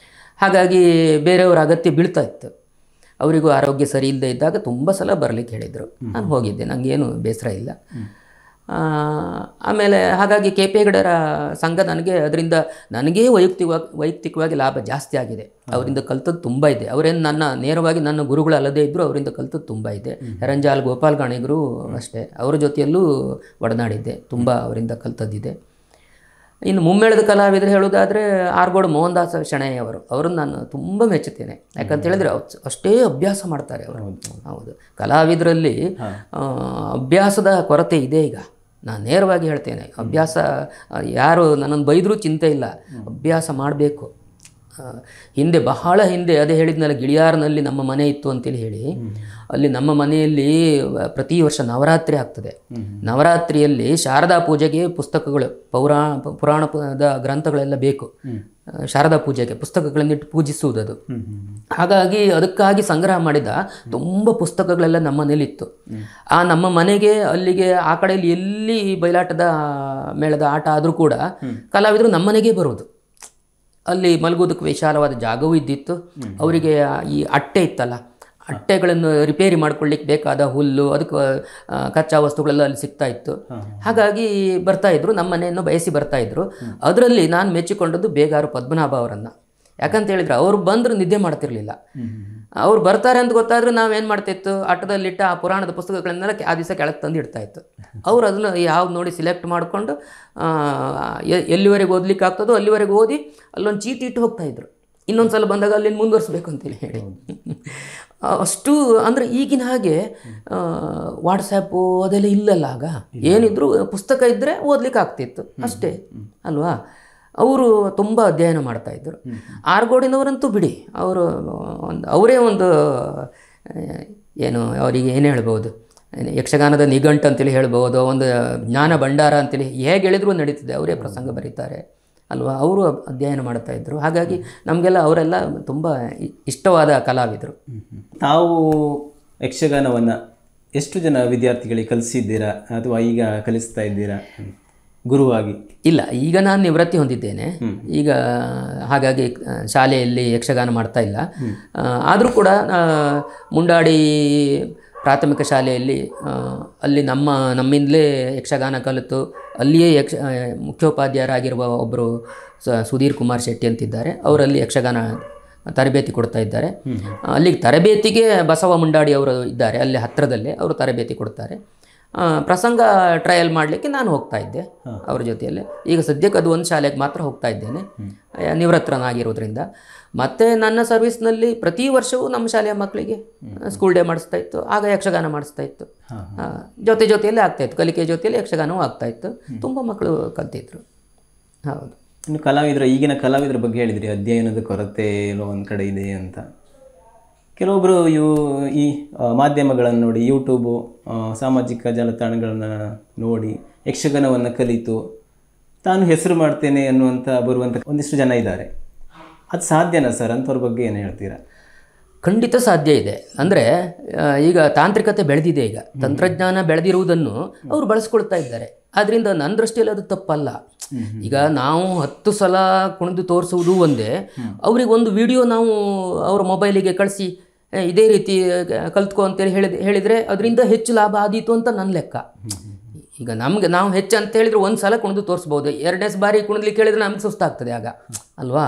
ಹಾಗಾಗಿ ಬೇರೆಯವರ ಅಗತ್ಯ ಬೀಳ್ತಾ ಇತ್ತು. ಅವರಿಗೂ ಆರೋಗ್ಯ ಸರಿ ಇಲ್ಲದೆ ಇದ್ದಾಗ ತುಂಬ ಸಲ ಬರಲಿಕ್ಕೆ ಹೇಳಿದರು. ನಾನು ಹೋಗಿದ್ದೆ, ನನಗೇನು ಬೇಸರ ಇಲ್ಲ. ಆಮೇಲೆ ಹಾಗಾಗಿ KP ಹೆಗಡೆಯರ ಸಂಘ ಅದರಿಂದ ನನಗೇ ವೈಯಕ್ತಿಕವಾಗಿ ಲಾಭ ಜಾಸ್ತಿ ಆಗಿದೆ. ಅವರಿಂದ ಕಲ್ತದ್ದು ತುಂಬ ಇದೆ. ಅವರೇನು ನೇರವಾಗಿ ನನ್ನ ಗುರುಗಳು ಅಲ್ಲದೇ ಇದ್ದರೂ ಅವರಿಂದ ಕಲ್ತದ್ದು ತುಂಬ ಇದೆ. ಹೆರಂಜಾಲ್ ಗೋಪಾಲ್ ಗಾಣಿಗರು ಅಷ್ಟೇ, ಅವರ ಜೊತೆಯಲ್ಲೂ ಒಡನಾಡಿದ್ದೆ, ತುಂಬ ಅವರಿಂದ ಕಲ್ತದ್ದಿದೆ. ಇನ್ನು ಮುಮ್ಮೇಳದ ಕಲಾವಿದರು ಹೇಳೋದಾದರೆ ಆರ್ಗೋಡು ಮೋಹನ್ ದಾಸ ಶೆಣೈ ಅವರನ್ನು ನಾನು ತುಂಬ ಮೆಚ್ಚುತ್ತೇನೆ. ಯಾಕಂತ ಹೇಳಿದರೆ ಅಷ್ಟೇ ಅಭ್ಯಾಸ ಮಾಡ್ತಾರೆ ಅವರು. ಹೌದು, ಕಲಾವಿದರಲ್ಲಿ ಅಭ್ಯಾಸದ ಕೊರತೆ ಇದೆ. ಈಗ ನಾನು ನೇರವಾಗಿ ಹೇಳ್ತೇನೆ, ಅಭ್ಯಾಸ ಯಾರು ನನ್ನನ್ನು ಬೈದರೂ ಚಿಂತೆ ಇಲ್ಲ, ಅಭ್ಯಾಸ ಮಾಡಬೇಕು. ಬಹಳ ಹಿಂದೆ ಅದೇ ಹೇಳಿದ್ನಲ್ಲ, ಗಿಳಿಯಾರ್ನಲ್ಲಿ ನಮ್ಮ ಮನೆ ಇತ್ತು ಅಂತೇಳಿ ಹೇಳಿ, ಅಲ್ಲಿ ನಮ್ಮ ಮನೆಯಲ್ಲಿ ಪ್ರತಿ ವರ್ಷ ನವರಾತ್ರಿ ಆಗ್ತದೆ. ನವರಾತ್ರಿಯಲ್ಲಿ ಶಾರದಾ ಪೂಜೆಗೆ ಪುಸ್ತಕಗಳು, ಪುರಾಣದ ಗ್ರಂಥಗಳೆಲ್ಲ ಬೇಕು. ಶಾರದಾ ಪೂಜೆಗೆ ಪುಸ್ತಕಗಳನ್ನಿಟ್ಟು ಪೂಜಿಸುವುದದು. ಹಾಗಾಗಿ ಅದಕ್ಕಾಗಿ ಸಂಗ್ರಹ ಮಾಡಿದ ತುಂಬ ಪುಸ್ತಕಗಳೆಲ್ಲ ನಮ್ಮ ಮನೇಲಿತ್ತು. ನಮ್ಮ ಮನೆಗೆ ಅಲ್ಲಿಗೆ ಆ ಕಡೆಯಲ್ಲಿ ಎಲ್ಲಿ ಬಯಲಾಟದ ಮೇಳದ ಆಟ ಆದರೂ ಕೂಡ ಕಲಾವಿದರು ನಮ್ಮ ಮನೆಗೆ ಬರೋದು. ಅಲ್ಲಿ ಮಲಗೋದಕ್ಕೆ ವಿಶಾಲವಾದ ಜಾಗವೂ ಇದ್ದಿತ್ತು. ಅವರಿಗೆ ಈ ಅಟ್ಟೆ ಇತ್ತಲ್ಲ, ಅಟ್ಟೆಗಳನ್ನು ರಿಪೇರಿ ಮಾಡ್ಕೊಳ್ಳಿಕ್ಕೆ ಬೇಕಾದ ಹುಲ್ಲು, ಅದಕ್ಕೆ ಕಚ್ಚಾ ವಸ್ತುಗಳೆಲ್ಲ ಅಲ್ಲಿ ಸಿಗ್ತಾ ಇತ್ತು. ಹಾಗಾಗಿ ಬರ್ತಾಯಿದ್ರು, ನಮ್ಮ ಮನೆಯನ್ನು ಬಯಸಿ ಬರ್ತಾಯಿದ್ರು. ಅದರಲ್ಲಿ ನಾನು ಮೆಚ್ಚಿಕೊಂಡದ್ದು ಬೇಗಾರು ಪದ್ಮನಾಭ ಅವರನ್ನು. ಯಾಕಂತ ಹೇಳಿದ್ರೆ ಅವರು ಬಂದರೂ ನಿದ್ದೆ ಮಾಡ್ತಿರ್ಲಿಲ್ಲ. ಅವ್ರು ಬರ್ತಾರೆ ಅಂತ ಗೊತ್ತಾದರೆ ನಾವೇನು ಮಾಡ್ತಾಯಿತ್ತು, ಆಟದಲ್ಲಿಟ್ಟ ಆ ಪುರಾಣದ ಪುಸ್ತಕಗಳನ್ನೆಲ್ಲ ಆ ದಿವಸ ಕೆಳಗೆ ತಂದು ಇಡ್ತಾಯಿತ್ತು. ಅವರು ಅದನ್ನು ಯಾವ್ದು ನೋಡಿ ಸಿಲೆಕ್ಟ್ ಮಾಡಿಕೊಂಡು ಎಲ್ಲಿವರೆಗೆ ಓದಲಿಕ್ಕೆ ಆಗ್ತದೋ ಅಲ್ಲಿವರೆಗೆ ಓದಿ ಅಲ್ಲೊಂದು ಚೀಟಿ ಇಟ್ಟು ಹೋಗ್ತಾಯಿದ್ರು. ಇನ್ನೊಂದು ಸಲ ಬಂದಾಗ ಅಲ್ಲಿ ಮುಂದುವರಿಸ್ಬೇಕು ಅಂತೇಳಿ ಹೇಳಿ. ಅಷ್ಟು ಅಂದರೆ ಈಗಿನ ಹಾಗೆ ವಾಟ್ಸಪ್ಪು ಅದೆಲ್ಲ ಇಲ್ಲಲ್ಲ. ಆಗ ಏನಿದ್ರು ಪುಸ್ತಕ ಇದ್ದರೆ ಓದಲಿಕ್ಕೆ ಆಗ್ತಿತ್ತು ಅಷ್ಟೇ ಅಲ್ವಾ. ಅವರು ತುಂಬ ಅಧ್ಯಯನ ಮಾಡ್ತಾಯಿದ್ರು. ಆರ್ಗೋಡಿನವರಂತೂ ಬಿಡಿ, ಅವರು ಅವರೇ ಒಂದು ಏನು ಅವರಿಗೆ ಏನು ಹೇಳ್ಬೋದು, ಯಕ್ಷಗಾನದ ನಿಘಂಟು ಅಂತೇಳಿ ಹೇಳ್ಬೋದು, ಒಂದು ಜ್ಞಾನ ಭಂಡಾರ ಅಂತೇಳಿ ಹೇಗೆ ಹೇಳಿದ್ರು ನಡೀತಿದೆ. ಅವರೇ ಪ್ರಸಂಗ ಬರೀತಾರೆ ಅಲ್ವಾ, ಅವರು ಅಧ್ಯಯನ ಮಾಡ್ತಾಯಿದ್ರು. ಹಾಗಾಗಿ ನಮಗೆಲ್ಲ ಅವರೆಲ್ಲ ತುಂಬ ಇಷ್ಟವಾದ ಕಲಾವಿದರು. ತಾವು ಯಕ್ಷಗಾನವನ್ನು ಎಷ್ಟು ಜನ ವಿದ್ಯಾರ್ಥಿಗಳಿಗೆ ಕಲಿಸಿದ್ದೀರಾ ಅಥವಾ ಈಗ ಕಲಿಸ್ತಾ ಇದ್ದೀರಾ ಗುರುವಾಗಿ? ಇಲ್ಲ, ಈಗ ನಾನು ನಿವೃತ್ತಿ ಹೊಂದಿದ್ದೇನೆ ಈಗ, ಹಾಗಾಗಿ ಶಾಲೆಯಲ್ಲಿ ಯಕ್ಷಗಾನ ಮಾಡ್ತಾ ಇಲ್ಲ. ಆದರೂ ಕೂಡ ಮುಂಡಾಡಿ ಪ್ರಾಥಮಿಕ ಶಾಲೆಯಲ್ಲಿ ಅಲ್ಲಿ ನಮ್ಮಿಂದಲೇ ಯಕ್ಷಗಾನ ಕಲಿತು ಅಲ್ಲಿಯೇ ಮುಖ್ಯೋಪಾಧ್ಯಾಯರಾಗಿರುವ ಒಬ್ಬರು ಸುಧೀರ್ ಕುಮಾರ್ ಶೆಟ್ಟಿ ಅಂತಿದ್ದಾರೆ, ಅವರಲ್ಲಿ ಯಕ್ಷಗಾನ ತರಬೇತಿ ಕೊಡ್ತಾ ಇದ್ದಾರೆ. ಅಲ್ಲಿಗೆ ತರಬೇತಿಗೆ ಬಸವ ಮುಂಡಾಡಿ ಅವರು ಇದ್ದಾರೆ, ಅಲ್ಲಿ ಹತ್ತಿರದಲ್ಲೇ ಅವರು ತರಬೇತಿ ಕೊಡ್ತಾರೆ. ಪ್ರಸಂಗ ಟ್ರಯಲ್ ಮಾಡಲಿಕ್ಕೆ ನಾನು ಹೋಗ್ತಾ ಇದ್ದೆ ಅವ್ರ ಜೊತೆಯಲ್ಲೇ. ಈಗ ಸದ್ಯಕ್ಕೆ ಅದು ಒಂದು ಶಾಲೆಗೆ ಮಾತ್ರ ಹೋಗ್ತಾ ಇದ್ದೇನೆ ನಿವೃತ್ತನಾಗಿರೋದ್ರಿಂದ. ಮತ್ತು ನನ್ನ ಸರ್ವಿಸ್ನಲ್ಲಿ ಪ್ರತಿ ವರ್ಷವೂ ನಮ್ಮ ಶಾಲೆಯ ಮಕ್ಕಳಿಗೆ ಸ್ಕೂಲ್ ಡೇ ಮಾಡಿಸ್ತಾ ಇತ್ತು, ಆಗ ಯಕ್ಷಗಾನ ಮಾಡಿಸ್ತಾ ಇತ್ತು. ಜೊತೆಯಲ್ಲೇ ಆಗ್ತಾಯಿತ್ತು, ಕಲಿಕೆ ಜೊತೆಯಲ್ಲಿ ಯಕ್ಷಗಾನವೂ ಆಗ್ತಾಯಿತ್ತು. ತುಂಬ ಮಕ್ಕಳು ಕಲ್ತಿದ್ರು. ಹೌದು. ಇನ್ನು ಈಗಿನ ಕಲಾವಿದರ ಬಗ್ಗೆ ಹೇಳಿದ್ರಿ, ಅಧ್ಯಯನದ ಕೊರತೆ ಎಲ್ಲೋ ಒಂದು ಕಡೆ ಇದೆ ಅಂತ. ಕೆಲವೊಬ್ಬರು ಈ ಮಾಧ್ಯಮಗಳನ್ನು ನೋಡಿ, ಯೂಟ್ಯೂಬು, ಸಾಮಾಜಿಕ ಜಾಲತಾಣಗಳನ್ನು ನೋಡಿ ಯಕ್ಷಗಾನವನ್ನು ಕಲಿತು ತಾನು ಹೆಸರು ಮಾಡ್ತೇನೆ ಅನ್ನುವಂಥ ಬರುವಂಥ ಒಂದಿಷ್ಟು ಜನ ಇದ್ದಾರೆ. ಅದು ಸಾಧ್ಯನಾ ಸರ್? ಅಂಥವ್ರ ಬಗ್ಗೆ ಏನು ಹೇಳ್ತೀರಾ? ಖಂಡಿತ ಸಾಧ್ಯ ಇದೆ. ಅಂದರೆ ಈಗ ತಾಂತ್ರಿಕತೆ ಬೆಳೆದಿದೆ, ಈಗ ತಂತ್ರಜ್ಞಾನ ಬೆಳೆದಿರುವುದನ್ನು ಅವರು ಬಳಸ್ಕೊಳ್ತಾ ಇದ್ದಾರೆ. ಆದ್ದರಿಂದ ನನ್ನ ದೃಷ್ಟಿಯಲ್ಲಿ ಅದು ತಪ್ಪಲ್ಲ. ಈಗ ನಾವು 10 ಸಲ ಕುಣಿದು ತೋರಿಸುವುದು ಒಂದೇ, ಅವ್ರಿಗೆ ಒಂದು ವಿಡಿಯೋ ನಾವು ಅವರ ಮೊಬೈಲಿಗೆ ಕಳಿಸಿ ಇದೇ ರೀತಿ ಕಲ್ತ್ಕೊ ಅಂತೇಳಿ ಹೇಳಿದರೆ ಅದರಿಂದ ಹೆಚ್ಚು ಲಾಭ ಆದೀತು ಅಂತ ನನ್ನ ಲೆಕ್ಕ. ಈಗ ನಾವು ಹೆಚ್ಚು ಅಂತ ಹೇಳಿದರೆ ಒಂದು ಸಲ ಕುಣಿದು ತೋರಿಸ್ಬೋದು, 2ನೇ ಬಾರಿ ಕುಣಿದ್ಲಿಕ್ಕೆ ಹೇಳಿದರೆ ನಮಗೆ ಸುಸ್ತಾಗ್ತದೆ ಆಗ ಅಲ್ವಾ.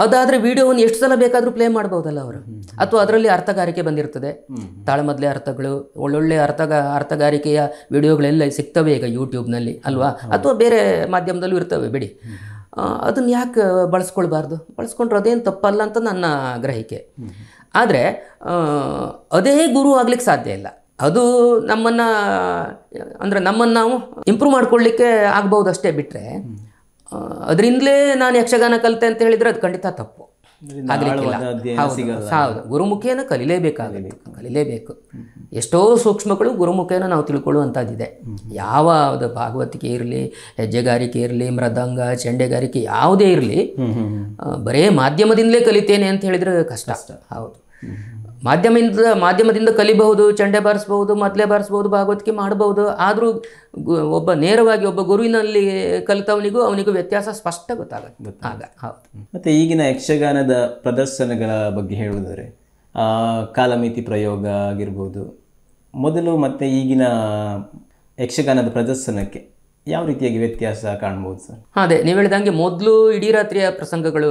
ಅದಾದರೆ ವಿಡಿಯೋವನ್ನು ಎಷ್ಟು ಸಲ ಬೇಕಾದರೂ ಪ್ಲೇ ಮಾಡ್ಬೋದಲ್ಲ ಅವರು. ಅಥವಾ ಅದರಲ್ಲಿ ಅರ್ಥಗಾರಿಕೆ ಬಂದಿರ್ತದೆ, ತಾಳಮದ್ಲೆ ಅರ್ಥಗಳು, ಒಳ್ಳೊಳ್ಳೆ ಅರ್ಥಗಾರಿಕೆಯ ವಿಡಿಯೋಗಳೆಲ್ಲ ಸಿಗ್ತವೆ ಈಗ ಯೂಟ್ಯೂಬ್ನಲ್ಲಿ ಅಲ್ವಾ, ಅಥವಾ ಬೇರೆ ಮಾಧ್ಯಮದಲ್ಲೂ ಇರ್ತವೆ ಬಿಡಿ. ಅದನ್ನು ಯಾಕೆ ಬಳಸ್ಕೊಂಡ್ರೆ ಅದೇನು ತಪ್ಪಲ್ಲ ಅಂತ ನನ್ನ ಗ್ರಹಿಕೆ. ಆದರೆ ಅದೇ ಗುರು ಆಗ್ಲಿಕ್ಕೆ ಸಾಧ್ಯ ಇಲ್ಲ. ಅದು ನಮ್ಮನ್ನು ನಾವು ಇಂಪ್ರೂವ್ ಮಾಡ್ಕೊಳ್ಳಿಕ್ಕೆ ಆಗ್ಬೋದು ಅಷ್ಟೇ, ಬಿಟ್ಟರೆ ಅದರಿಂದಲೇ ನಾನು ಯಕ್ಷಗಾನ ಕಲಿತೆ ಅಂತ ಹೇಳಿದರೆ ಅದು ಖಂಡಿತ ತಪ್ಪು, ಆಗಲಿಕ್ಕಿಲ್ಲ. ಹೌದು, ಗುರುಮುಖೇನ ಕಲಿಲೇಬೇಕು. ಎಷ್ಟೋ ಸೂಕ್ಷ್ಮಗಳು ಗುರುಮುಖೇನ ನಾವು ತಿಳ್ಕೊಳ್ಳುವಂಥದ್ದಿದೆ. ಯಾವುದು ಭಾಗವತಿಕೆ ಇರಲಿ, ಹೆಜ್ಜೆಗಾರಿಕೆ ಇರಲಿ, ಮೃದಂಗ, ಚೆಂಡೆಗಾರಿಕೆ ಯಾವುದೇ ಇರಲಿ, ಬರೇ ಮಾಧ್ಯಮದಿಂದಲೇ ಕಲಿತೇನೆ ಅಂತ ಹೇಳಿದರೆ ಕಷ್ಟ. ಹೌದು, ಮಾಧ್ಯಮದಿಂದ ಕಲಿಬಹುದು, ಚಂಡೆ ಬಾರಿಸ್ಬಹುದು, ಮೊದಲೇ ಬಾರಿಸ್ಬಹುದು, ಭಾಗವತಿಕೆ ಮಾಡಬಹುದು. ಆದರೂ ನೇರವಾಗಿ ಒಬ್ಬ ಗುರುವಿನಲ್ಲಿ ಕಲಿತವನಿಗೂ ಅವನಿಗೂ ವ್ಯತ್ಯಾಸ ಸ್ಪಷ್ಟ ಗೊತ್ತಾಗುತ್ತೆ ಆಗ. ಹೌದು. ಮತ್ತು ಈಗಿನ ಯಕ್ಷಗಾನದ ಪ್ರದರ್ಶನಗಳ ಬಗ್ಗೆ ಹೇಳುವುದಾದರೆ, ಕಾಲಮಿತಿ ಪ್ರಯೋಗ ಆಗಿರ್ಬೋದು, ಮೊದಲು ಮತ್ತು ಈಗಿನ ಯಕ್ಷಗಾನದ ಪ್ರದರ್ಶನಕ್ಕೆ ಯಾವ ರೀತಿಯಾಗಿ ವ್ಯತ್ಯಾಸ ಕಾಣ್ಬೋದು ಸರ್? ಅದೇ ನೀವು ಹೇಳಿದಂಗೆ ಮೊದಲು ಇಡೀ ರಾತ್ರಿಯ ಪ್ರಸಂಗಗಳು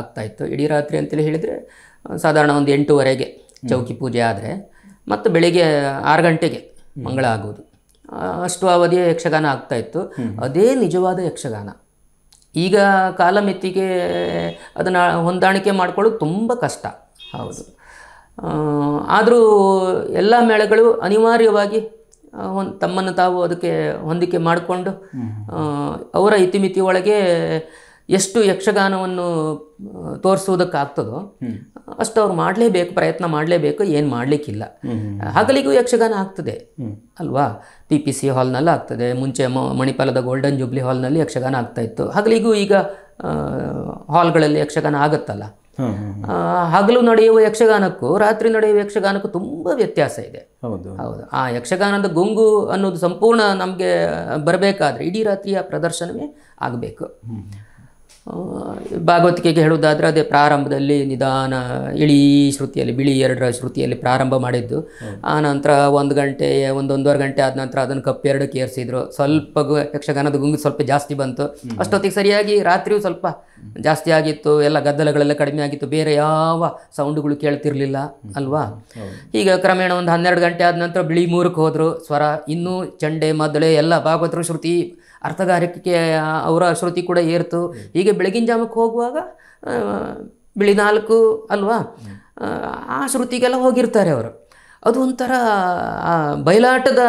ಆಗ್ತಾಯಿತ್ತು. ಇಡೀ ರಾತ್ರಿ ಅಂತೇಳಿ ಹೇಳಿದರೆ ಸಾಧಾರಣ ಒಂದು 8:30ಗೆ ಚೌಕಿ ಪೂಜೆ ಆದರೆ ಮತ್ತು ಬೆಳಿಗ್ಗೆ 6 ಗಂಟೆಗೆ ಮಂಗಳ ಆಗೋದು, ಅಷ್ಟು ಅವಧಿಯ ಯಕ್ಷಗಾನ ಆಗ್ತಾಯಿತ್ತು. ಅದೇ ನಿಜವಾದ ಯಕ್ಷಗಾನ. ಈಗ ಕಾಲಮಿತಿಗೆ ಅದನ್ನು ಹೊಂದಾಣಿಕೆ ಮಾಡ್ಕೊಳ್ಳೋದು ತುಂಬ ಕಷ್ಟ. ಹೌದು. ಆದರೂ ಎಲ್ಲ ಮೇಳಗಳು ಅನಿವಾರ್ಯವಾಗಿ ತಮ್ಮನ್ನು ತಾವು ಅದಕ್ಕೆ ಹೊಂದಿಕೆ ಮಾಡಿಕೊಂಡು ಅವರ ಇತಿಮಿತಿ ಒಳಗೆ ಎಷ್ಟು ಯಕ್ಷಗಾನವನ್ನು ತೋರಿಸುವುದಕ್ಕಾಗ್ತದೋ ಅಷ್ಟು ಅವ್ರು ಮಾಡಲೇಬೇಕು, ಪ್ರಯತ್ನ ಮಾಡಲೇಬೇಕು, ಏನು ಮಾಡಲಿಕ್ಕಿಲ್ಲ. ಹಗಲಿಗೂ ಯಕ್ಷಗಾನ ಆಗ್ತದೆ ಅಲ್ವಾ. PPC ಹಾಲ್ನಲ್ಲಿ ಆಗ್ತದೆ, ಮುಂಚೆ ಮಣಿಪಾಲದ ಗೋಲ್ಡನ್ ಜೂಬ್ಲಿ ಹಾಲ್ನಲ್ಲಿ ಯಕ್ಷಗಾನ ಆಗ್ತಾಯಿತ್ತು. ಹಗಲಿಗೂ ಈಗ ಹಾಲ್ಗಳಲ್ಲಿ ಯಕ್ಷಗಾನ ಆಗುತ್ತಲ್ಲ. ಹಗಲು ನಡೆಯುವ ಯಕ್ಷಗಾನಕ್ಕೂ ರಾತ್ರಿ ನಡೆಯುವ ಯಕ್ಷಗಾನಕ್ಕೂ ತುಂಬ ವ್ಯತ್ಯಾಸ ಇದೆ. ಹೌದು. ಆ ಯಕ್ಷಗಾನದ ಗುಂಗು ಅನ್ನೋದು ಸಂಪೂರ್ಣ ನಮಗೆ ಬರಬೇಕಾದ್ರೆ ಇಡೀ ರಾತ್ರಿಯ ಪ್ರದರ್ಶನವೇ ಆಗಬೇಕು. ಭಾಗವತಿಕೆಗೆ ಹೇಳುವುದಾದರೆ ಅದೇ ಪ್ರಾರಂಭದಲ್ಲಿ ನಿಧಾನ ಇಳೀ ಶ್ರುತಿಯಲ್ಲಿ, ಬಿಳಿ 2ರ ಶ್ರುತಿಯಲ್ಲಿ ಪ್ರಾರಂಭ ಮಾಡಿದ್ದು, ಆನಂತರ 1 ಗಂಟೆ 1-1.5 ಗಂಟೆ ಆದ ನಂತರ ಅದನ್ನು ಕಪ್ಪು 2ಕ್ಕೆ ಏರಿಸಿದ್ರು. ಸ್ವಲ್ಪ ಯಕ್ಷಗಾನದ ಗುಂಗು ಸ್ವಲ್ಪ ಜಾಸ್ತಿ ಬಂತು. ಅಷ್ಟೊತ್ತಿಗೆ ಸರಿಯಾಗಿ ರಾತ್ರಿಯೂ ಸ್ವಲ್ಪ ಜಾಸ್ತಿ ಆಗಿತ್ತು, ಎಲ್ಲ ಗದ್ದಲಗಳೆಲ್ಲ ಕಡಿಮೆ ಆಗಿತ್ತು, ಬೇರೆ ಯಾವ ಸೌಂಡುಗಳು ಕೇಳ್ತಿರ್ಲಿಲ್ಲ ಅಲ್ವಾ. ಈಗ ಕ್ರಮೇಣ ಒಂದು 12 ಗಂಟೆ ಆದ ನಂತರ ಬಿಳಿ 3ಕ್ಕೆ ಹೋದರು. ಸ್ವರ ಇನ್ನೂ ಚಂಡೆ ಮದ್ದಳೆ ಎಲ್ಲ ಭಾಗವತರ ಶ್ರುತಿ, ಅರ್ಥಗಾರಿಕೆ ಅವರ ಶ್ರುತಿ ಕೂಡ ಏರ್ತು. ಹೀಗೆ ಬೆಳಗಿನ ಜಾಮಕ್ಕೆ ಹೋಗುವಾಗ ಬಿಳಿ 4 ಅಲ್ವಾ, ಆ ಶ್ರುತಿಗೆಲ್ಲ ಹೋಗಿರ್ತಾರೆ ಅವರು. ಅದು ಒಂಥರ ಬಯಲಾಟದ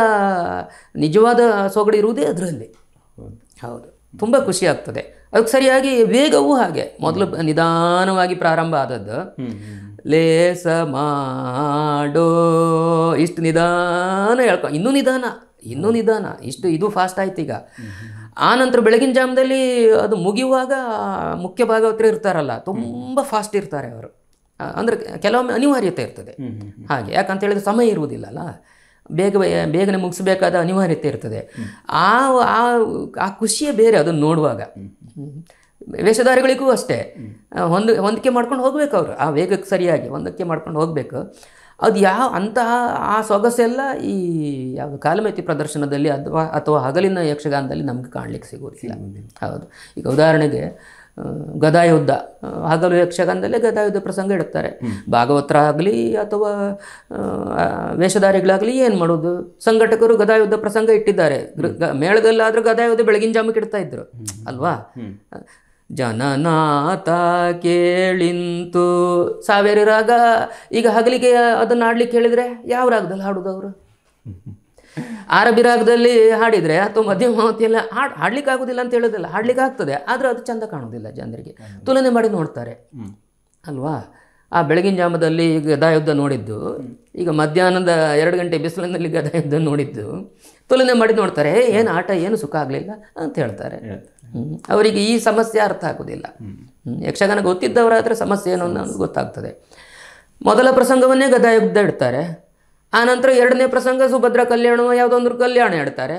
ನಿಜವಾದ ಸೊಗಡು ಇರುವುದೇ ಅದರಲ್ಲಿ. ಹೌದು, ತುಂಬ ಖುಷಿ ಆಗ್ತದೆ. ಅದಕ್ಕೆ ಸರಿಯಾಗಿ ವೇಗವೂ ಹಾಗೆ. ಮೊದಲು ನಿಧಾನವಾಗಿ ಪ್ರಾರಂಭ ಆದದ್ದು, ಲೇಸ ಮಾಡೋ ಇಷ್ಟು ನಿಧಾನ ಇನ್ನೂ ನಿಧಾನ ಇಷ್ಟು, ಇದು ಫಾಸ್ಟ್ ಆಯ್ತು ಈಗ. ಆ ನಂತರ ಬೆಳಗಿನ ಜಾಮದಲ್ಲಿ ಅದು ಮುಗಿಯುವಾಗ ಮುಖ್ಯ ಭಾಗವತರು ಇರ್ತಾರಲ್ಲ, ತುಂಬ ಫಾಸ್ಟ್ ಇರ್ತಾರೆ ಅವರು. ಅಂದರೆ ಕೆಲವೊಮ್ಮೆ ಅನಿವಾರ್ಯತೆ ಇರ್ತದೆ ಹಾಗೆ, ಯಾಕಂತ ಹೇಳಿದ್ರೆ ಸಮಯ ಇರುವುದಿಲ್ಲಲ್ಲ, ಬೇಗನೆ ಮುಗಿಸ್ಬೇಕಾದ ಅನಿವಾರ್ಯತೆ ಇರ್ತದೆ. ಆ ಖುಷಿಯೇ ಬೇರೆ ಅದನ್ನು ನೋಡುವಾಗ. ವೇಷಧಾರಿಗಳಿಗೂ ಅಷ್ಟೇ ಹೊಂದಿಕೆ ಮಾಡ್ಕೊಂಡು ಹೋಗ್ಬೇಕು ಅವರು, ಆ ವೇಗಕ್ಕೆ ಸರಿಯಾಗಿ ಹೊಂದಿಕೆ ಮಾಡ್ಕೊಂಡು ಹೋಗಬೇಕು. ಅದು ಅಂತಹ ಆ ಸೊಗಸೆಲ್ಲ ಈ ಯಾವ ಕಾಲಮೇತಿ ಪ್ರದರ್ಶನದಲ್ಲಿ ಅಥವಾ ಹಗಲಿನ ಯಕ್ಷಗಾನದಲ್ಲಿ ನಮ್ಗೆ ಕಾಣಲಿಕ್ಕೆ ಸಿಗೋದಿಲ್ಲ. ಹೌದು. ಈಗ ಉದಾಹರಣೆಗೆ ಗದಾಯುದ್ಧ, ಹಗಲು ಯಕ್ಷಗಾನದಲ್ಲೇ ಗದಾಯುದ್ಧ ಪ್ರಸಂಗ ಇಡುತ್ತಾರೆ. ಭಾಗವತರಾಗಲಿ ಅಥವಾ ವೇಷಧಾರಿಗಳಾಗಲಿ ಏನು ಮಾಡೋದು, ಸಂಘಟಕರು ಗದಾಯುದ್ಧ ಪ್ರಸಂಗ ಇಟ್ಟಿದ್ದಾರೆ. ಮೇಳದಲ್ಲಾದರೂ ಗದಾಯುದ್ಧ ಬೆಳಗಿನ ಜಾಮಕ್ಕೆ ಇಡ್ತಾ ಇದ್ರು ಅಲ್ವಾ. ಜನನಾಥ ಕೇಳಿಂತು ಸಾವೇರಿ ರಾಗ. ಈಗ ಹಗಲಿಗೆ ಅದನ್ನು ಹಾಡ್ಲಿಕ್ಕೆ ಹೇಳಿದರೆ ಯಾವ ರಾಗದಲ್ಲಿ ಹಾಡೋದು ಅವರು? ಆರಬಿ ರಾಗದಲ್ಲಿ ಹಾಡಿದರೆ ಅಥವಾ ಮಧ್ಯಮಾವತಿಯೆಲ್ಲ ಹಾಡ್ಲಿಕ್ಕೆ ಆಗೋದಿಲ್ಲ ಅಂತ ಹೇಳೋದಿಲ್ಲ, ಹಾಡ್ಲಿಕ್ಕೆ ಆಗ್ತದೆ, ಆದರೆ ಅದು ಚಂದ ಕಾಣೋದಿಲ್ಲ, ಜನರಿಗೆ ತುಲನೆ ಮಾಡಿ ನೋಡ್ತಾರೆ ಅಲ್ವಾ. ಆ ಬೆಳಗಿನ ಜಾಮದಲ್ಲಿ ಗದಾಯುದ್ಧ ನೋಡಿದ್ದು, ಈಗ ಮಧ್ಯಾಹ್ನದ 2 ಗಂಟೆ ಬಿಸಿಲಿನಲ್ಲಿ ಗದಾಯುದ್ಧ ನೋಡಿದ್ದು ತುಲನೆ ಮಾಡಿ ನೋಡ್ತಾರೆ, ಏನು ಆಟ, ಏನು ಸುಖ ಆಗಲಿಲ್ಲ ಅಂತ ಹೇಳ್ತಾರೆ. ಅವರಿಗೆ ಈ ಸಮಸ್ಯೆ ಅರ್ಥ ಆಗೋದಿಲ್ಲ. ಯಕ್ಷಗಾನ ಗೊತ್ತಿದ್ದವರಾದರೆ ಸಮಸ್ಯೆ ಏನು ಅನ್ನೋದು ಗೊತ್ತಾಗ್ತದೆ. ಮೊದಲ ಪ್ರಸಂಗವನ್ನೇ ಗದಾಯುದ್ಧ ಇಡ್ತಾರೆ, ಆನಂತರ 2ನೇ ಪ್ರಸಂಗ ಸುಭದ್ರ ಕಲ್ಯಾಣ, ಯಾವುದೊಂದು ಕಲ್ಯಾಣ ಇಡ್ತಾರೆ.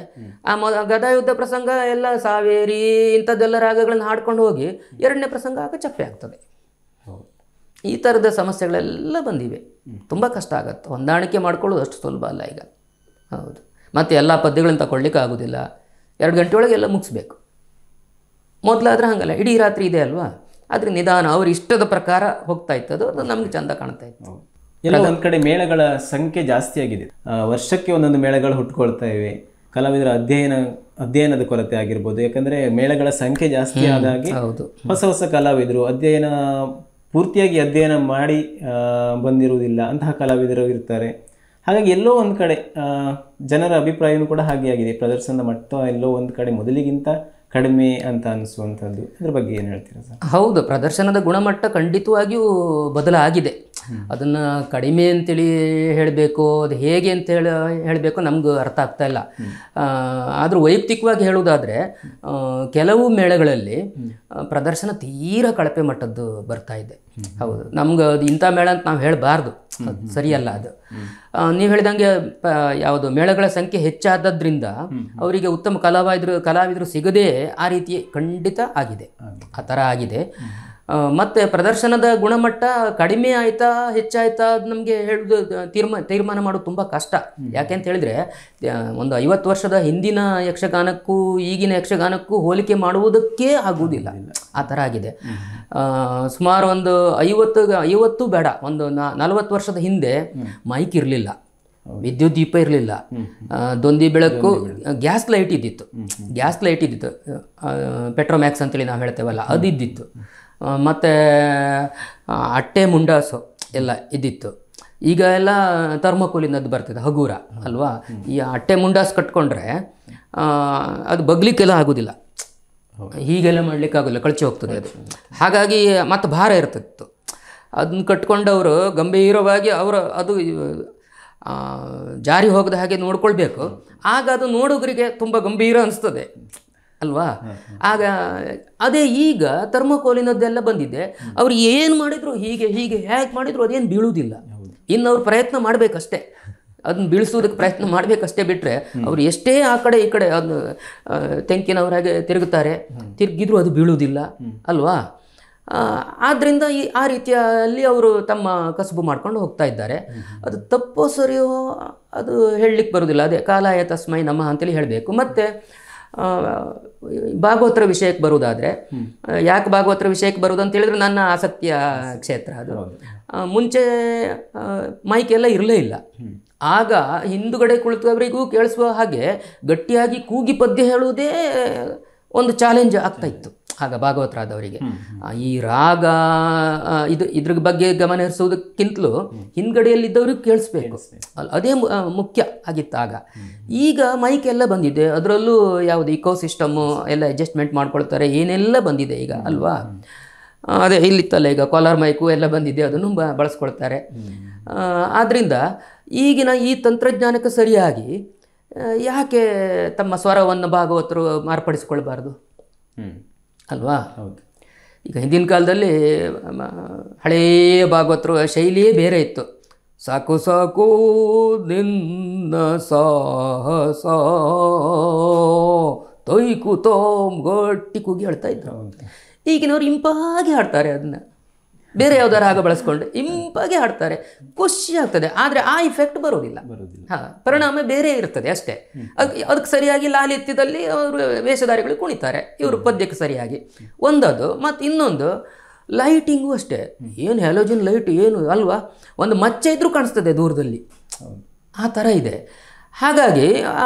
ಆ ಗದಾಯುದ್ಧ ಪ್ರಸಂಗ ಎಲ್ಲ ಸಾವೇರಿ ಇಂಥದ್ದೆಲ್ಲ ರಾಗಗಳನ್ನು ಹಾಡ್ಕೊಂಡು ಹೋಗಿ 2ನೇ ಪ್ರಸಂಗ ಆಗ ಚಪ್ಪೆ ಆಗ್ತದೆ. ಈ ಥರದ ಸಮಸ್ಯೆಗಳೆಲ್ಲ ಬಂದಿವೆ. ತುಂಬ ಕಷ್ಟ ಆಗುತ್ತೆ, ಹೊಂದಾಣಿಕೆ ಮಾಡ್ಕೊಳ್ಳೋದು ಅಷ್ಟು ಸುಲಭ ಅಲ್ಲ ಈಗ. ಹೌದು. ಮತ್ತು ಎಲ್ಲ ಪದ್ಯಗಳನ್ನು ತಗೊಳ್ಳಿಕ್ಕೆ ಆಗೋದಿಲ್ಲ, 2 ಗಂಟೆ ಒಳಗೆ ಎಲ್ಲ ಮುಗಿಸ್ಬೇಕು. ಮೊದಲಾದ್ರೆ ಹಾಗಲ್ಲ, ಇಡೀ ರಾತ್ರಿ ಇದೆ ಅಲ್ವಾ, ಆದರೆ ನಿಧಾನ ಅವ್ರ ಇಷ್ಟದ ಪ್ರಕಾರ ಹೋಗ್ತಾ ಇತ್ತು, ಅದು ನಮ್ಗೆ ಚಂದ ಕಾಣ್ತಾ ಇತ್ತು. ಎಲ್ಲ ಒಂದು ಕಡೆ ಮೇಳಗಳ ಸಂಖ್ಯೆ ಜಾಸ್ತಿ ಆಗಿದೆ, ವರ್ಷಕ್ಕೆ ಒಂದೊಂದು ಮೇಳಗಳು ಹುಟ್ಕೊಳ್ತಾ ಇವೆ. ಕಲಾವಿದರ ಅಧ್ಯಯನದ ಕೊರತೆ ಆಗಿರ್ಬೋದು, ಯಾಕಂದರೆ ಮೇಳಗಳ ಸಂಖ್ಯೆ ಜಾಸ್ತಿ ಆದಾಗೆ ಹೊಸ ಕಲಾವಿದರು ಪೂರ್ತಿಯಾಗಿ ಅಧ್ಯಯನ ಮಾಡಿ ಬಂದಿರುವುದಿಲ್ಲ, ಅಂತಹ ಕಲಾವಿದರು ಇರ್ತಾರೆ. ಹಾಗಾಗಿ ಎಲ್ಲೋ ಒಂದು ಕಡೆ ಜನರ ಅಭಿಪ್ರಾಯವೂ ಕೂಡ ಹಾಗೆ ಆಗಿದೆ, ಪ್ರದರ್ಶನದ ಮಟ್ಟ ಎಲ್ಲೋ ಒಂದು ಕಡೆ ಮೊದಲಿಗಿಂತ ಕಡಿಮೆ ಅಂತ ಅನಿಸುವಂಥದ್ದು. ಅದ್ರ ಬಗ್ಗೆ ಏನು ಹೇಳ್ತೀರಾ ಸರ್? ಹೌದು, ಪ್ರದರ್ಶನದ ಗುಣಮಟ್ಟ ಖಂಡಿತವಾಗಿಯೂ ಬದಲಾಗಿದೆ. ಅದನ್ನು ಕಡಿಮೆ ಅಂತೇಳಿ ಹೇಳಬೇಕು, ಅದು ಹೇಗೆ ಅಂತ ಹೇಳಬೇಕು ನಮ್ಗೆ ಅರ್ಥ ಆಗ್ತಾ ಇಲ್ಲ. ಆದರೂ ವೈಯಕ್ತಿಕವಾಗಿ ಹೇಳುವುದಾದರೆ ಕೆಲವು ಮೇಳಗಳಲ್ಲಿ ಪ್ರದರ್ಶನ ತೀರಾ ಕಳಪೆ ಮಟ್ಟದ್ದು ಬರ್ತಾ ಇದೆ. ಹೌದು, ನಮ್ಗೆ ಅದು ಇಂಥ ಮೇಳ ಅಂತ ನಾವು ಹೇಳಬಾರ್ದು, ಸರಿಯಲ್ಲ ಅದು. ನೀವು ಹೇಳಿದಂಗೆ ಯಾವುದು ಮೇಳಗಳ ಸಂಖ್ಯೆ ಹೆಚ್ಚಾದದ್ರಿಂದ ಅವರಿಗೆ ಉತ್ತಮ ಕಲಾವಿದರು ಸಿಗದೇ ಆ ರೀತಿ ಖಂಡಿತ ಆಗಿದೆ, ಆ ಥರ ಆಗಿದೆ. ಮತ್ತು ಪ್ರದರ್ಶನದ ಗುಣಮಟ್ಟ ಕಡಿಮೆ ಆಯಿತಾ ಹೆಚ್ಚಾಯ್ತಾ ಅದು ನಮಗೆ ಹೇಳೋದು ತೀರ್ಮಾನ ಮಾಡೋದು ತುಂಬ ಕಷ್ಟ. ಯಾಕೆ ಅಂತ ಹೇಳಿದರೆ ಒಂದು 50 ವರ್ಷದ ಹಿಂದಿನ ಯಕ್ಷಗಾನಕ್ಕೂ ಈಗಿನ ಯಕ್ಷಗಾನಕ್ಕೂ ಹೋಲಿಕೆ ಮಾಡುವುದಕ್ಕೆ ಆಗುವುದಿಲ್ಲ, ಆ ಥರ ಆಗಿದೆ. ಸುಮಾರು ಒಂದು 50 ಬೇಡ, ಒಂದು 40 ವರ್ಷದ ಹಿಂದೆ ಮೈಕ್ ಇರಲಿಲ್ಲ, ವಿದ್ಯುತ್ ದೀಪ ಇರಲಿಲ್ಲ, ದೊಂದಿ ಬೆಳಕು, ಗ್ಯಾಸ್ ಲೈಟ್ ಇದ್ದಿತ್ತು, ಪೆಟ್ರೋಮ್ಯಾಕ್ಸ್ ಅಂತೇಳಿ ನಾವು ಹೇಳ್ತೇವಲ್ಲ ಅದು ಇದ್ದಿತ್ತು. ಮತ್ತು ಅಟ್ಟೆ ಮುಂಡಾಸು ಎಲ್ಲ ಇದ್ದಿತ್ತು. ಈಗ ಎಲ್ಲ ಥರ್ಮೋಕೋಲಿನದ್ದು ಬರ್ತಿದೆ, ಹಗೂರ ಅಲ್ವಾ. ಈ ಅಟ್ಟೆ ಮುಂಡಾಸು ಕಟ್ಕೊಂಡ್ರೆ ಅದು ಬಗ್ಲಿಕ್ಕೆಲ್ಲ ಆಗೋದಿಲ್ಲ, ಹೀಗೆಲ್ಲ ಮಾಡಲಿಕ್ಕಾಗೋಲ್ಲ, ಕಳಚಿ ಹೋಗ್ತದೆ ಅದು. ಹಾಗಾಗಿ ಮತ್ತು ಭಾರ ಇರ್ತಿತ್ತು. ಅದನ್ನ ಕಟ್ಕೊಂಡವರು ಗಂಭೀರವಾಗಿ ಅದು ಜಾರಿ ಹೋಗದ ಹಾಗೆ ನೋಡ್ಕೊಳ್ಬೇಕು. ಆಗ ಅದು ನೋಡೋರಿಗೆ ತುಂಬ ಗಂಭೀರ ಅನಿಸ್ತದೆ ಅಲ್ವಾ. ಆಗ ಅದೇ ಈಗ ಥರ್ಮೋಕೋಲಿನದ್ದೆಲ್ಲ ಬಂದಿದೆ, ಅವ್ರು ಏನು ಮಾಡಿದ್ರು ಹೀಗೆ ಹೇಗೆ ಮಾಡಿದ್ರು ಅದೇನು ಬೀಳುವುದಿಲ್ಲ. ಇನ್ನು ಅವ್ರು ಪ್ರಯತ್ನ ಮಾಡಬೇಕಷ್ಟೇ, ಅದನ್ನ ಬೀಳಿಸೋದಕ್ಕೆ ಪ್ರಯತ್ನ ಮಾಡಬೇಕಷ್ಟೇ, ಬಿಟ್ಟರೆ ಅವ್ರು ಎಷ್ಟೇ ಆ ಕಡೆ ಈ ಕಡೆ ಅದು ತೆಂಕಿನವ್ರ ಹಾಗೆ ತಿರುಗಿದ್ರು ಅದು ಬೀಳುವುದಿಲ್ಲ ಅಲ್ವಾ. ಆದ್ದರಿಂದ ಆ ರೀತಿಯಲ್ಲಿ ಅವರು ತಮ್ಮ ಕಸುಬು ಮಾಡ್ಕೊಂಡು ಹೋಗ್ತಾ ಇದ್ದಾರೆ. ಅದು ತಪ್ಪೋ ಸರಿಯೋ ಅದು ಹೇಳಲಿಕ್ಕೆ ಬರೋದಿಲ್ಲ. ಅದೇ ಕಾಲಾಯ ತಸ್ಮೈ ನಮಃ ಅಂತೇಳಿ ಹೇಳಬೇಕು. ಮತ್ತು ಭಾಗವತರ ವಿಷಯಕ್ಕೆ ಬರುವುದಾದರೆ, ಯಾಕೆ ಭಾಗವತರ ವಿಷಯಕ್ಕೆ ಬರುವುದು ಅಂತ ಹೇಳಿದ್ರೆ ನನ್ನ ಆಸಕ್ತಿಯ ಕ್ಷೇತ್ರ ಅದು. ಮುಂಚೆ ಮೈಕ್ ಎಲ್ಲ ಇರಲೇ ಇಲ್ಲ. ಆಗ ಹಿಂದುಗಡೆ ಕುಳಿತವರಿಗೂ ಕೇಳಿಸುವ ಹಾಗೆ ಗಟ್ಟಿಯಾಗಿ ಕೂಗಿ ಪದ್ಯ ಹೇಳುವುದೇ ಒಂದು ಚಾಲೆಂಜ್ ಆಗ್ತಾ ಇತ್ತು. ಆಗ ಭಾಗವತರಾದವರಿಗೆ. ಈ ರಾಗ ಇದ್ರ ಬಗ್ಗೆ ಗಮನ ಹರಿಸೋದಕ್ಕಿಂತಲೂ ಹಿಂದ್ಗಡೆಯಲ್ಲಿದ್ದವ್ರಿಗೆ ಕೇಳಿಸ್ಬೇಕು, ಅದೇ ಮುಖ್ಯ ಆಗಿತ್ತು ಆಗ. ಈಗ ಮೈಕ್ ಎಲ್ಲ ಬಂದಿದೆ, ಅದರಲ್ಲೂ ಯಾವುದು ಇಕೋ ಸಿಸ್ಟಮ್ಮು ಎಲ್ಲ ಅಡ್ಜಸ್ಟ್ಮೆಂಟ್ ಮಾಡ್ಕೊಳ್ತಾರೆ, ಏನೆಲ್ಲ ಬಂದಿದೆ ಈಗ ಅಲ್ವಾ. ಅದೇ ಇಲ್ಲಿತ್ತಲ್ಲ ಈಗ ಕಾಲರ್ ಮೈಕು ಎಲ್ಲ ಬಂದಿದೆ, ಅದನ್ನು ಬಳಸ್ಕೊಳ್ತಾರೆ. ಆದ್ದರಿಂದ ಈಗಿನ ಈ ತಂತ್ರಜ್ಞಾನಕ್ಕೆ ಸರಿಯಾಗಿ ಯಾಕೆ ತಮ್ಮ ಸ್ವರವನ್ನು ಭಾಗವತರು ಮಾರ್ಪಡಿಸಿಕೊಳ್ಬಾರ್ದು ಅಲ್ವಾ. ಈಗ ಹಿಂದಿನ ಕಾಲದಲ್ಲಿ ಹಳೆಯ ಭಾಗವತರು ಶೈಲಿಯೇ ಬೇರೆ ಇತ್ತು. ಸಾಕು ಸಾಕು ನಿನ್ನ ಸಾಹಸ ತೊಯ್ಕು ತೋಮ್ ಗಟ್ಟಿ ಕೂಗಿ ಹೇಳ್ತಾ ಇದ್ರು. ಈಗಿನವ್ರು ಇಂಪಾಗಿ ಹಾಡ್ತಾರೆ, ಅದನ್ನು ಬೇರೆ ಯಾವ್ದಾರು ಆಗ ಬಳಸ್ಕೊಂಡು ಇಂಪಾಗಿ ಹಾಡ್ತಾರೆ, ಖುಷಿ ಆಗ್ತದೆ. ಆದರೆ ಆ ಇಫೆಕ್ಟ್ ಬರೋದಿಲ್ಲ. ಪರಿಣಾಮ ಬೇರೆ ಇರ್ತದೆ ಅಷ್ಟೇ. ಅದಕ್ಕೆ ಸರಿಯಾಗಿ ಲಾಲಿತ್ಯದಲ್ಲಿ ಅವರು ವೇಷಧಾರಿಗಳು ಕುಣಿತಾರೆ, ಇವರು ಪದ್ಯಕ್ಕೆ ಸರಿಯಾಗಿ ಒಂದದು. ಮತ್ತು ಇನ್ನೊಂದು ಲೈಟಿಂಗು ಅಷ್ಟೇ, ಏನು ಹ್ಯಾಲೋಜಿನ್ ಲೈಟ್ ಏನು ಅಲ್ವಾ, ಒಂದು ಮಚ್ಚೆ ಇದ್ರೂ ಕಾಣಿಸ್ತದೆ ದೂರದಲ್ಲಿ, ಆ ಥರ ಇದೆ. ಹಾಗಾಗಿ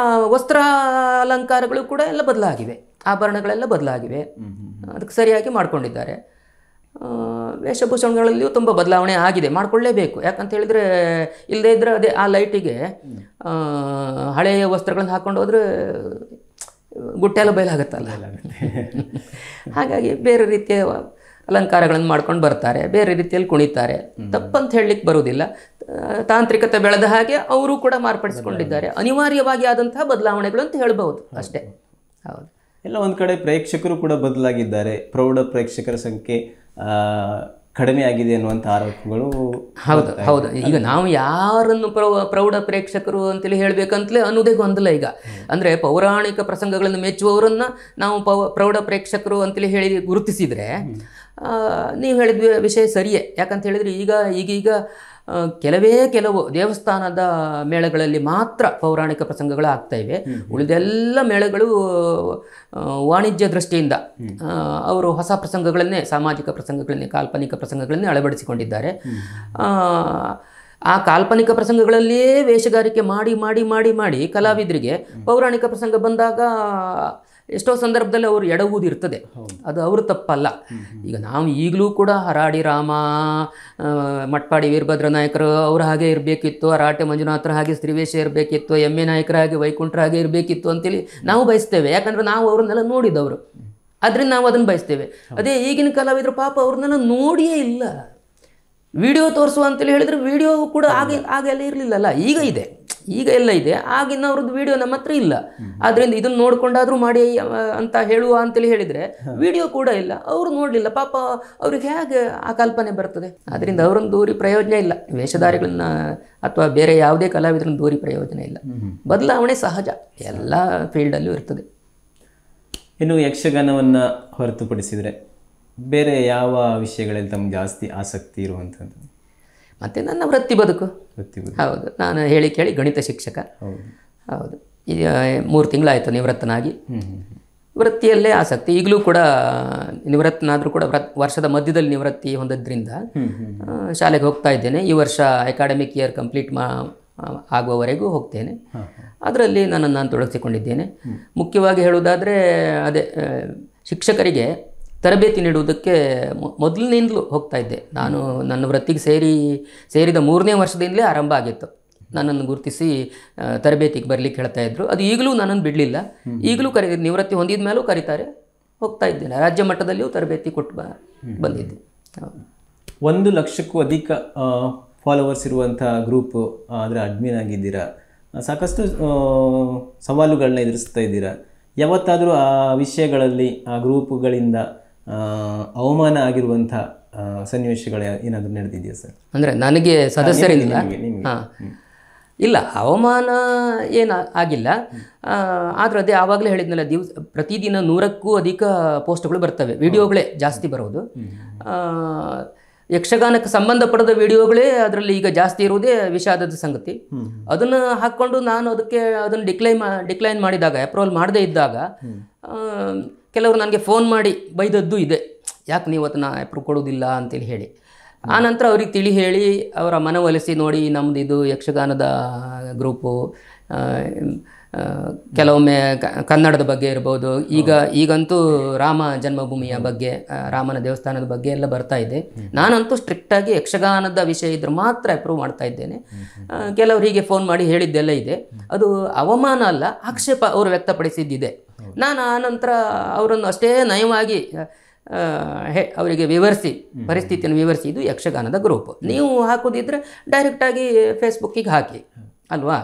ವಸ್ತ್ರ ಅಲಂಕಾರಗಳು ಕೂಡ ಎಲ್ಲ ಬದಲಾಗಿವೆ, ಆಭರಣಗಳೆಲ್ಲ ಬದಲಾಗಿವೆ, ಅದಕ್ಕೆ ಸರಿಯಾಗಿ ಮಾಡ್ಕೊಂಡಿದ್ದಾರೆ. ವೇಷಭೂಷಣಗಳಲ್ಲಿಯೂ ತುಂಬ ಬದಲಾವಣೆ ಆಗಿದೆ, ಮಾಡಿಕೊಳ್ಳೇಬೇಕು. ಯಾಕಂತ ಹೇಳಿದರೆ ಇಲ್ಲದೇ ಇದ್ದರೆ ಅದೇ ಆ ಲೈಟಿಗೆ ಹಳೆಯ ವಸ್ತ್ರಗಳನ್ನು ಹಾಕ್ಕೊಂಡು ಹೋದರೆ ಗುಟ್ಟೆಲ್ಲ ಬಯಲಾಗತ್ತಲ್ಲ. ಹಾಗಾಗಿ ಬೇರೆ ರೀತಿಯ ಅಲಂಕಾರಗಳನ್ನು ಮಾಡ್ಕೊಂಡು ಬರ್ತಾರೆ, ಬೇರೆ ರೀತಿಯಲ್ಲಿ ಕುಣಿತಾರೆ. ತಪ್ಪಂತ ಹೇಳಲಿಕ್ಕೆ ಬರುವುದಿಲ್ಲ. ತಾಂತ್ರಿಕತೆ ಬೆಳೆದ ಹಾಗೆ ಅವರು ಕೂಡ ಮಾರ್ಪಡಿಸಿಕೊಂಡಿದ್ದಾರೆ, ಅನಿವಾರ್ಯವಾಗಿ ಆದಂತಹ ಬದಲಾವಣೆಗಳು ಅಂತ ಹೇಳ್ಬೋದು ಅಷ್ಟೇ. ಹೌದು, ಎಲ್ಲ ಒಂದು ಕಡೆ ಪ್ರೇಕ್ಷಕರು ಕೂಡ ಬದಲಾಗಿದ್ದಾರೆ, ಪ್ರೌಢ ಪ್ರೇಕ್ಷಕರ ಸಂಖ್ಯೆ ಕಡಿಮೆ ಆಗಿದೆ ಅನ್ನುವಂಥ ಆರೋಪಗಳು. ಹೌದು ಹೌದು. ಈಗ ನಾವು ಯಾರನ್ನು ಪ್ರೌಢ ಪ್ರೇಕ್ಷಕರು ಅಂತೇಳಿ ಹೇಳಬೇಕಂತಲೇ ಅನ್ನೋದೇ ಗೊಂದಲ ಈಗ. ಅಂದರೆ ಪೌರಾಣಿಕ ಪ್ರಸಂಗಗಳನ್ನು ಮೆಚ್ಚುವವರನ್ನು ನಾವು ಪ್ರೌಢ ಪ್ರೇಕ್ಷಕರು ಅಂತೇಳಿ ಹೇಳಿ ಗುರುತಿಸಿದರೆ ನೀವು ಹೇಳಿದ ವಿಷಯ ಸರಿಯೇ. ಯಾಕಂತ ಹೇಳಿದರೆ ಈಗೀಗ ಕೆಲವು ದೇವಸ್ಥಾನದ ಮೇಳಗಳಲ್ಲಿ ಮಾತ್ರ ಪೌರಾಣಿಕ ಪ್ರಸಂಗಗಳು ಆಗ್ತಾ ಇವೆ. ಉಳಿದೆಲ್ಲ ಮೇಳಗಳು ವಾಣಿಜ್ಯ ದೃಷ್ಟಿಯಿಂದ ಅವರು ಹೊಸ ಪ್ರಸಂಗಗಳನ್ನೇ, ಸಾಮಾಜಿಕ ಪ್ರಸಂಗಗಳನ್ನೇ, ಕಾಲ್ಪನಿಕ ಪ್ರಸಂಗಗಳನ್ನೇ ಅಳವಡಿಸಿಕೊಂಡಿದ್ದಾರೆ. ಆ ಕಾಲ್ಪನಿಕ ಪ್ರಸಂಗಗಳಲ್ಲಿಯೇ ವೇಷಗಾರಿಕೆ ಮಾಡಿ ಮಾಡಿ ಮಾಡಿ ಮಾಡಿ ಕಲಾವಿದರಿಗೆ ಪೌರಾಣಿಕ ಪ್ರಸಂಗ ಬಂದಾಗ ಎಷ್ಟೋ ಸಂದರ್ಭದಲ್ಲಿ ಅವರು ಎಡವುವುದಿರ್ತದೆ, ಅದು ಅವರು ತಪ್ಪಲ್ಲ. ಈಗ ನಾವು ಈಗಲೂ ಕೂಡ ಹರಾಡಿ ರಾಮ, ಮಟ್ಪಾಡಿ ವೀರಭದ್ರ ನಾಯಕರು ಅವ್ರ ಹಾಗೆ ಇರಬೇಕಿತ್ತು, ಹರಾಟೆ ಮಂಜುನಾಥರ ಹಾಗೆ ಸ್ತ್ರೀವೇಷ ಇರಬೇಕಿತ್ತು, ಎಮ್ಮೆ ನಾಯಕರ ಹಾಗೆ ವೈಕುಂಠರ ಹಾಗೆ ಇರಬೇಕಿತ್ತು ಅಂತೇಳಿ ನಾವು ಬಯಸ್ತೇವೆ. ಯಾಕಂದರೆ ನಾವು ಅವ್ರನ್ನೆಲ್ಲ ನೋಡಿದವರು, ಅದರಿಂದ ನಾವು ಅದನ್ನು ಬಯಸ್ತೇವೆ. ಅದೇ ಈಗಿನ ಕಲಾವಿದರು ಪಾಪ ಅವ್ರನ್ನೆಲ್ಲ ನೋಡಿಯೇ ಇಲ್ಲ. ವಿಡಿಯೋ ತೋರಿಸುವ ಅಂತೇಳಿ ಹೇಳಿದರೆ ವಿಡಿಯೋ ಕೂಡ ಆಗೆಲ್ಲ ಇರಲಿಲ್ಲಲ್ಲ, ಈಗ ಇದೆ, ಈಗ ಎಲ್ಲ ಇದೆ. ಆಗಿನವ್ರದ್ದು ವಿಡಿಯೋ ನಮ್ಮ ಹತ್ರ ಇಲ್ಲ. ಆದ್ದರಿಂದ ಇದನ್ನು ನೋಡ್ಕೊಂಡಾದ್ರೂ ಮಾಡಿ ಅಂತ ಹೇಳುವ ಅಂತೇಳಿ ಹೇಳಿದರೆ ವಿಡಿಯೋ ಕೂಡ ಇಲ್ಲ, ಅವರು ನೋಡಲಿಲ್ಲ. ಪಾಪ ಅವ್ರಿಗೆ ಹೇಗೆ ಆ ಕಲ್ಪನೆ ಬರ್ತದೆ? ಅದರಿಂದ ಅವರನ್ನು ದೂರಿ ಪ್ರಯೋಜನ ಇಲ್ಲ, ವೇಷಧಾರಿಗಳನ್ನ ಅಥವಾ ಬೇರೆ ಯಾವುದೇ ಕಲಾವಿದರನ್ನು ದೂರಿ ಪ್ರಯೋಜನ ಇಲ್ಲ. ಬದಲಾವಣೆ ಸಹಜ, ಎಲ್ಲ ಫೀಲ್ಡಲ್ಲೂ ಇರ್ತದೆ. ಇನ್ನು ಯಕ್ಷಗಾನವನ್ನು ಹೊರತುಪಡಿಸಿದರೆ ಬೇರೆ ಯಾವ ವಿಷಯಗಳಲ್ಲಿ ತಮ್ಗೆ ಜಾಸ್ತಿ ಆಸಕ್ತಿ ಇರುವಂಥದ್ದು? ಮತ್ತು ನನ್ನ ವೃತ್ತಿ ಬದುಕು. ಹೌದು, ನಾನು ಹೇಳಿ ಕೇಳಿ ಗಣಿತ ಶಿಕ್ಷಕ. ಹೌದು, ಈಗ 3 ತಿಂಗಳಾಯಿತು ನಿವೃತ್ತನಾಗಿ. ವೃತ್ತಿಯಲ್ಲೇ ಆಸಕ್ತಿ. ಈಗಲೂ ಕೂಡ ನಿವೃತ್ತನಾದರೂ ಕೂಡ ವರ್ಷದ ಮಧ್ಯದಲ್ಲಿ ನಿವೃತ್ತಿ ಹೊಂದದ್ರಿಂದ ಶಾಲೆಗೆ ಹೋಗ್ತಾ ಇದ್ದೇನೆ. ಈ ವರ್ಷ ಅಕಾಡೆಮಿಕ್ ಇಯರ್ ಕಂಪ್ಲೀಟ್ ಆಗುವವರೆಗೂ ಹೋಗ್ತೇನೆ. ಅದರಲ್ಲಿ ನನ್ನನ್ನು ನಾನು ತೊಡಗಿಸಿಕೊಂಡಿದ್ದೇನೆ. ಮುಖ್ಯವಾಗಿ ಹೇಳುವುದಾದರೆ ಅದೇ ಶಿಕ್ಷಕರಿಗೆ ತರಬೇತಿ ನೀಡುವುದಕ್ಕೆ ಮೊದಲಿನಿಂದಲೂ ಹೋಗ್ತಾ ಇದ್ದೆ. ನಾನು ನನ್ನ ವೃತ್ತಿಗೆ ಸೇರಿದ 3ನೇ ವರ್ಷದಿಂದಲೇ ಆರಂಭ ಆಗಿತ್ತು. ನನ್ನನ್ನು ಗುರುತಿಸಿ ತರಬೇತಿಗೆ ಬರಲಿಕ್ಕೆ ಹೇಳ್ತಾ ಇದ್ದರು. ಅದು ಈಗಲೂ ನನ್ನನ್ನು ಬಿಡಲಿಲ್ಲ. ಈಗಲೂ ನಿವೃತ್ತಿ ಹೊಂದಿದ ಮೇಲೂ ಕರೀತಾರೆ, ಹೋಗ್ತಾ ಇದ್ದೇನೆ. ರಾಜ್ಯ ಮಟ್ಟದಲ್ಲಿಯೂ ತರಬೇತಿ ಕೊಟ್ಟು ಬಂದಿದ್ದೆ. 1 ಲಕ್ಷಕ್ಕೂ ಅಧಿಕ ಫಾಲೋವರ್ಸ್ ಇರುವಂಥ ಗ್ರೂಪು, ಅದರ ಅಡ್ಮಿನ್ ಆಗಿದ್ದೀರಾ, ಸಾಕಷ್ಟು ಸವಾಲುಗಳನ್ನ ಎದುರಿಸ್ತಾ ಇದ್ದೀರಾ. ಯಾವತ್ತಾದರೂ ಆ ವಿಷಯಗಳಲ್ಲಿ ಆ ಗ್ರೂಪುಗಳಿಂದ ಅವಮಾನ ಆಗಿರುವಂಥ ಸನ್ನಿವೇಶಗಳು ಏನಾದರೂ ನಡೆದಿದೆಯಾ ಸರ್? ಅಂದರೆ ನನಗೆ ಸದಸ್ಯರಿಂದ ಇಲ್ಲ, ಅವಮಾನ ಏನು ಆಗಿಲ್ಲ. ಆದರೆ ಅದೇ ಆವಾಗಲೇ ಹೇಳಿದ್ನಲ್ಲ, ಪ್ರತಿದಿನ 100ಕ್ಕೂ ಅಧಿಕ ಪೋಸ್ಟ್ಗಳು ಬರ್ತವೆ, ವಿಡಿಯೋಗಳೇ ಜಾಸ್ತಿ ಬರೋದು. ಯಕ್ಷಗಾನಕ್ಕೆ ಸಂಬಂಧಪಡದ ವಿಡಿಯೋಗಳೇ ಅದರಲ್ಲಿ ಈಗ ಜಾಸ್ತಿ ಇರುವುದೇ ವಿಷಾದದ ಸಂಗತಿ. ಅದನ್ನು ಹಾಕ್ಕೊಂಡು ನಾನು ಅದನ್ನು ಡಿಕ್ಲೈನ್ ಮಾಡಿದಾಗ, ಅಪ್ರೂವಲ್ ಮಾಡದೇ ಇದ್ದಾಗ ಕೆಲವರು ನನಗೆ ಫೋನ್ ಮಾಡಿ ಬೈದದ್ದು ಇದೆ, ಯಾಕೆ ನೀವು ಅದನ್ನು ಅಪ್ರೂವ್ ಕೊಡೋದಿಲ್ಲ ಅಂತೇಳಿ ಹೇಳಿ. ಆನಂತರ ಅವ್ರಿಗೆ ತಿಳಿ ಹೇಳಿ ಅವರ ಮನವೊಲಿಸಿ, ನೋಡಿ ನಮ್ಮದು ಇದು ಯಕ್ಷಗಾನದ ಗ್ರೂಪು, ಕೆಲವೊಮ್ಮೆ ಕನ್ನಡದ ಬಗ್ಗೆ ಇರ್ಬೋದು. ಈಗಂತೂ ರಾಮ ಜನ್ಮಭೂಮಿಯ ಬಗ್ಗೆ, ರಾಮನ ದೇವಸ್ಥಾನದ ಬಗ್ಗೆ ಎಲ್ಲ ಬರ್ತಾ ಇದೆ. ನಾನಂತೂ ಸ್ಟ್ರಿಕ್ಟಾಗಿ ಯಕ್ಷಗಾನದ ವಿಷಯ ಇದ್ರೆ ಮಾತ್ರ ಅಪ್ರೂವ್ ಮಾಡ್ತಾ ಇದ್ದೇನೆ. ಕೆಲವರು ಹೀಗೆ ಫೋನ್ ಮಾಡಿ ಹೇಳಿದ್ದೆಲ್ಲ ಇದೆ. ಅದು ಅವಮಾನ ಅಲ್ಲ, ಆಕ್ಷೇಪ ಅವರು ವ್ಯಕ್ತಪಡಿಸಿದ್ದಿದೆ. ನಾನು ಆನಂತರ ಅವರನ್ನು ಅಷ್ಟೇ ನಯವಾಗಿ ಅವರಿಗೆ ವಿವರಿಸಿ, ಪರಿಸ್ಥಿತಿಯನ್ನು ವಿವರಿಸಿ, ಇದು ಯಕ್ಷಗಾನದ ಗ್ರೂಪ್, ನೀವು ಹಾಕೋದಿದ್ರೆ ಡೈರೆಕ್ಟಾಗಿ ಫೇಸ್ಬುಕ್ಕಿಗೆ ಹಾಕಿ ಅಲ್ವಾ,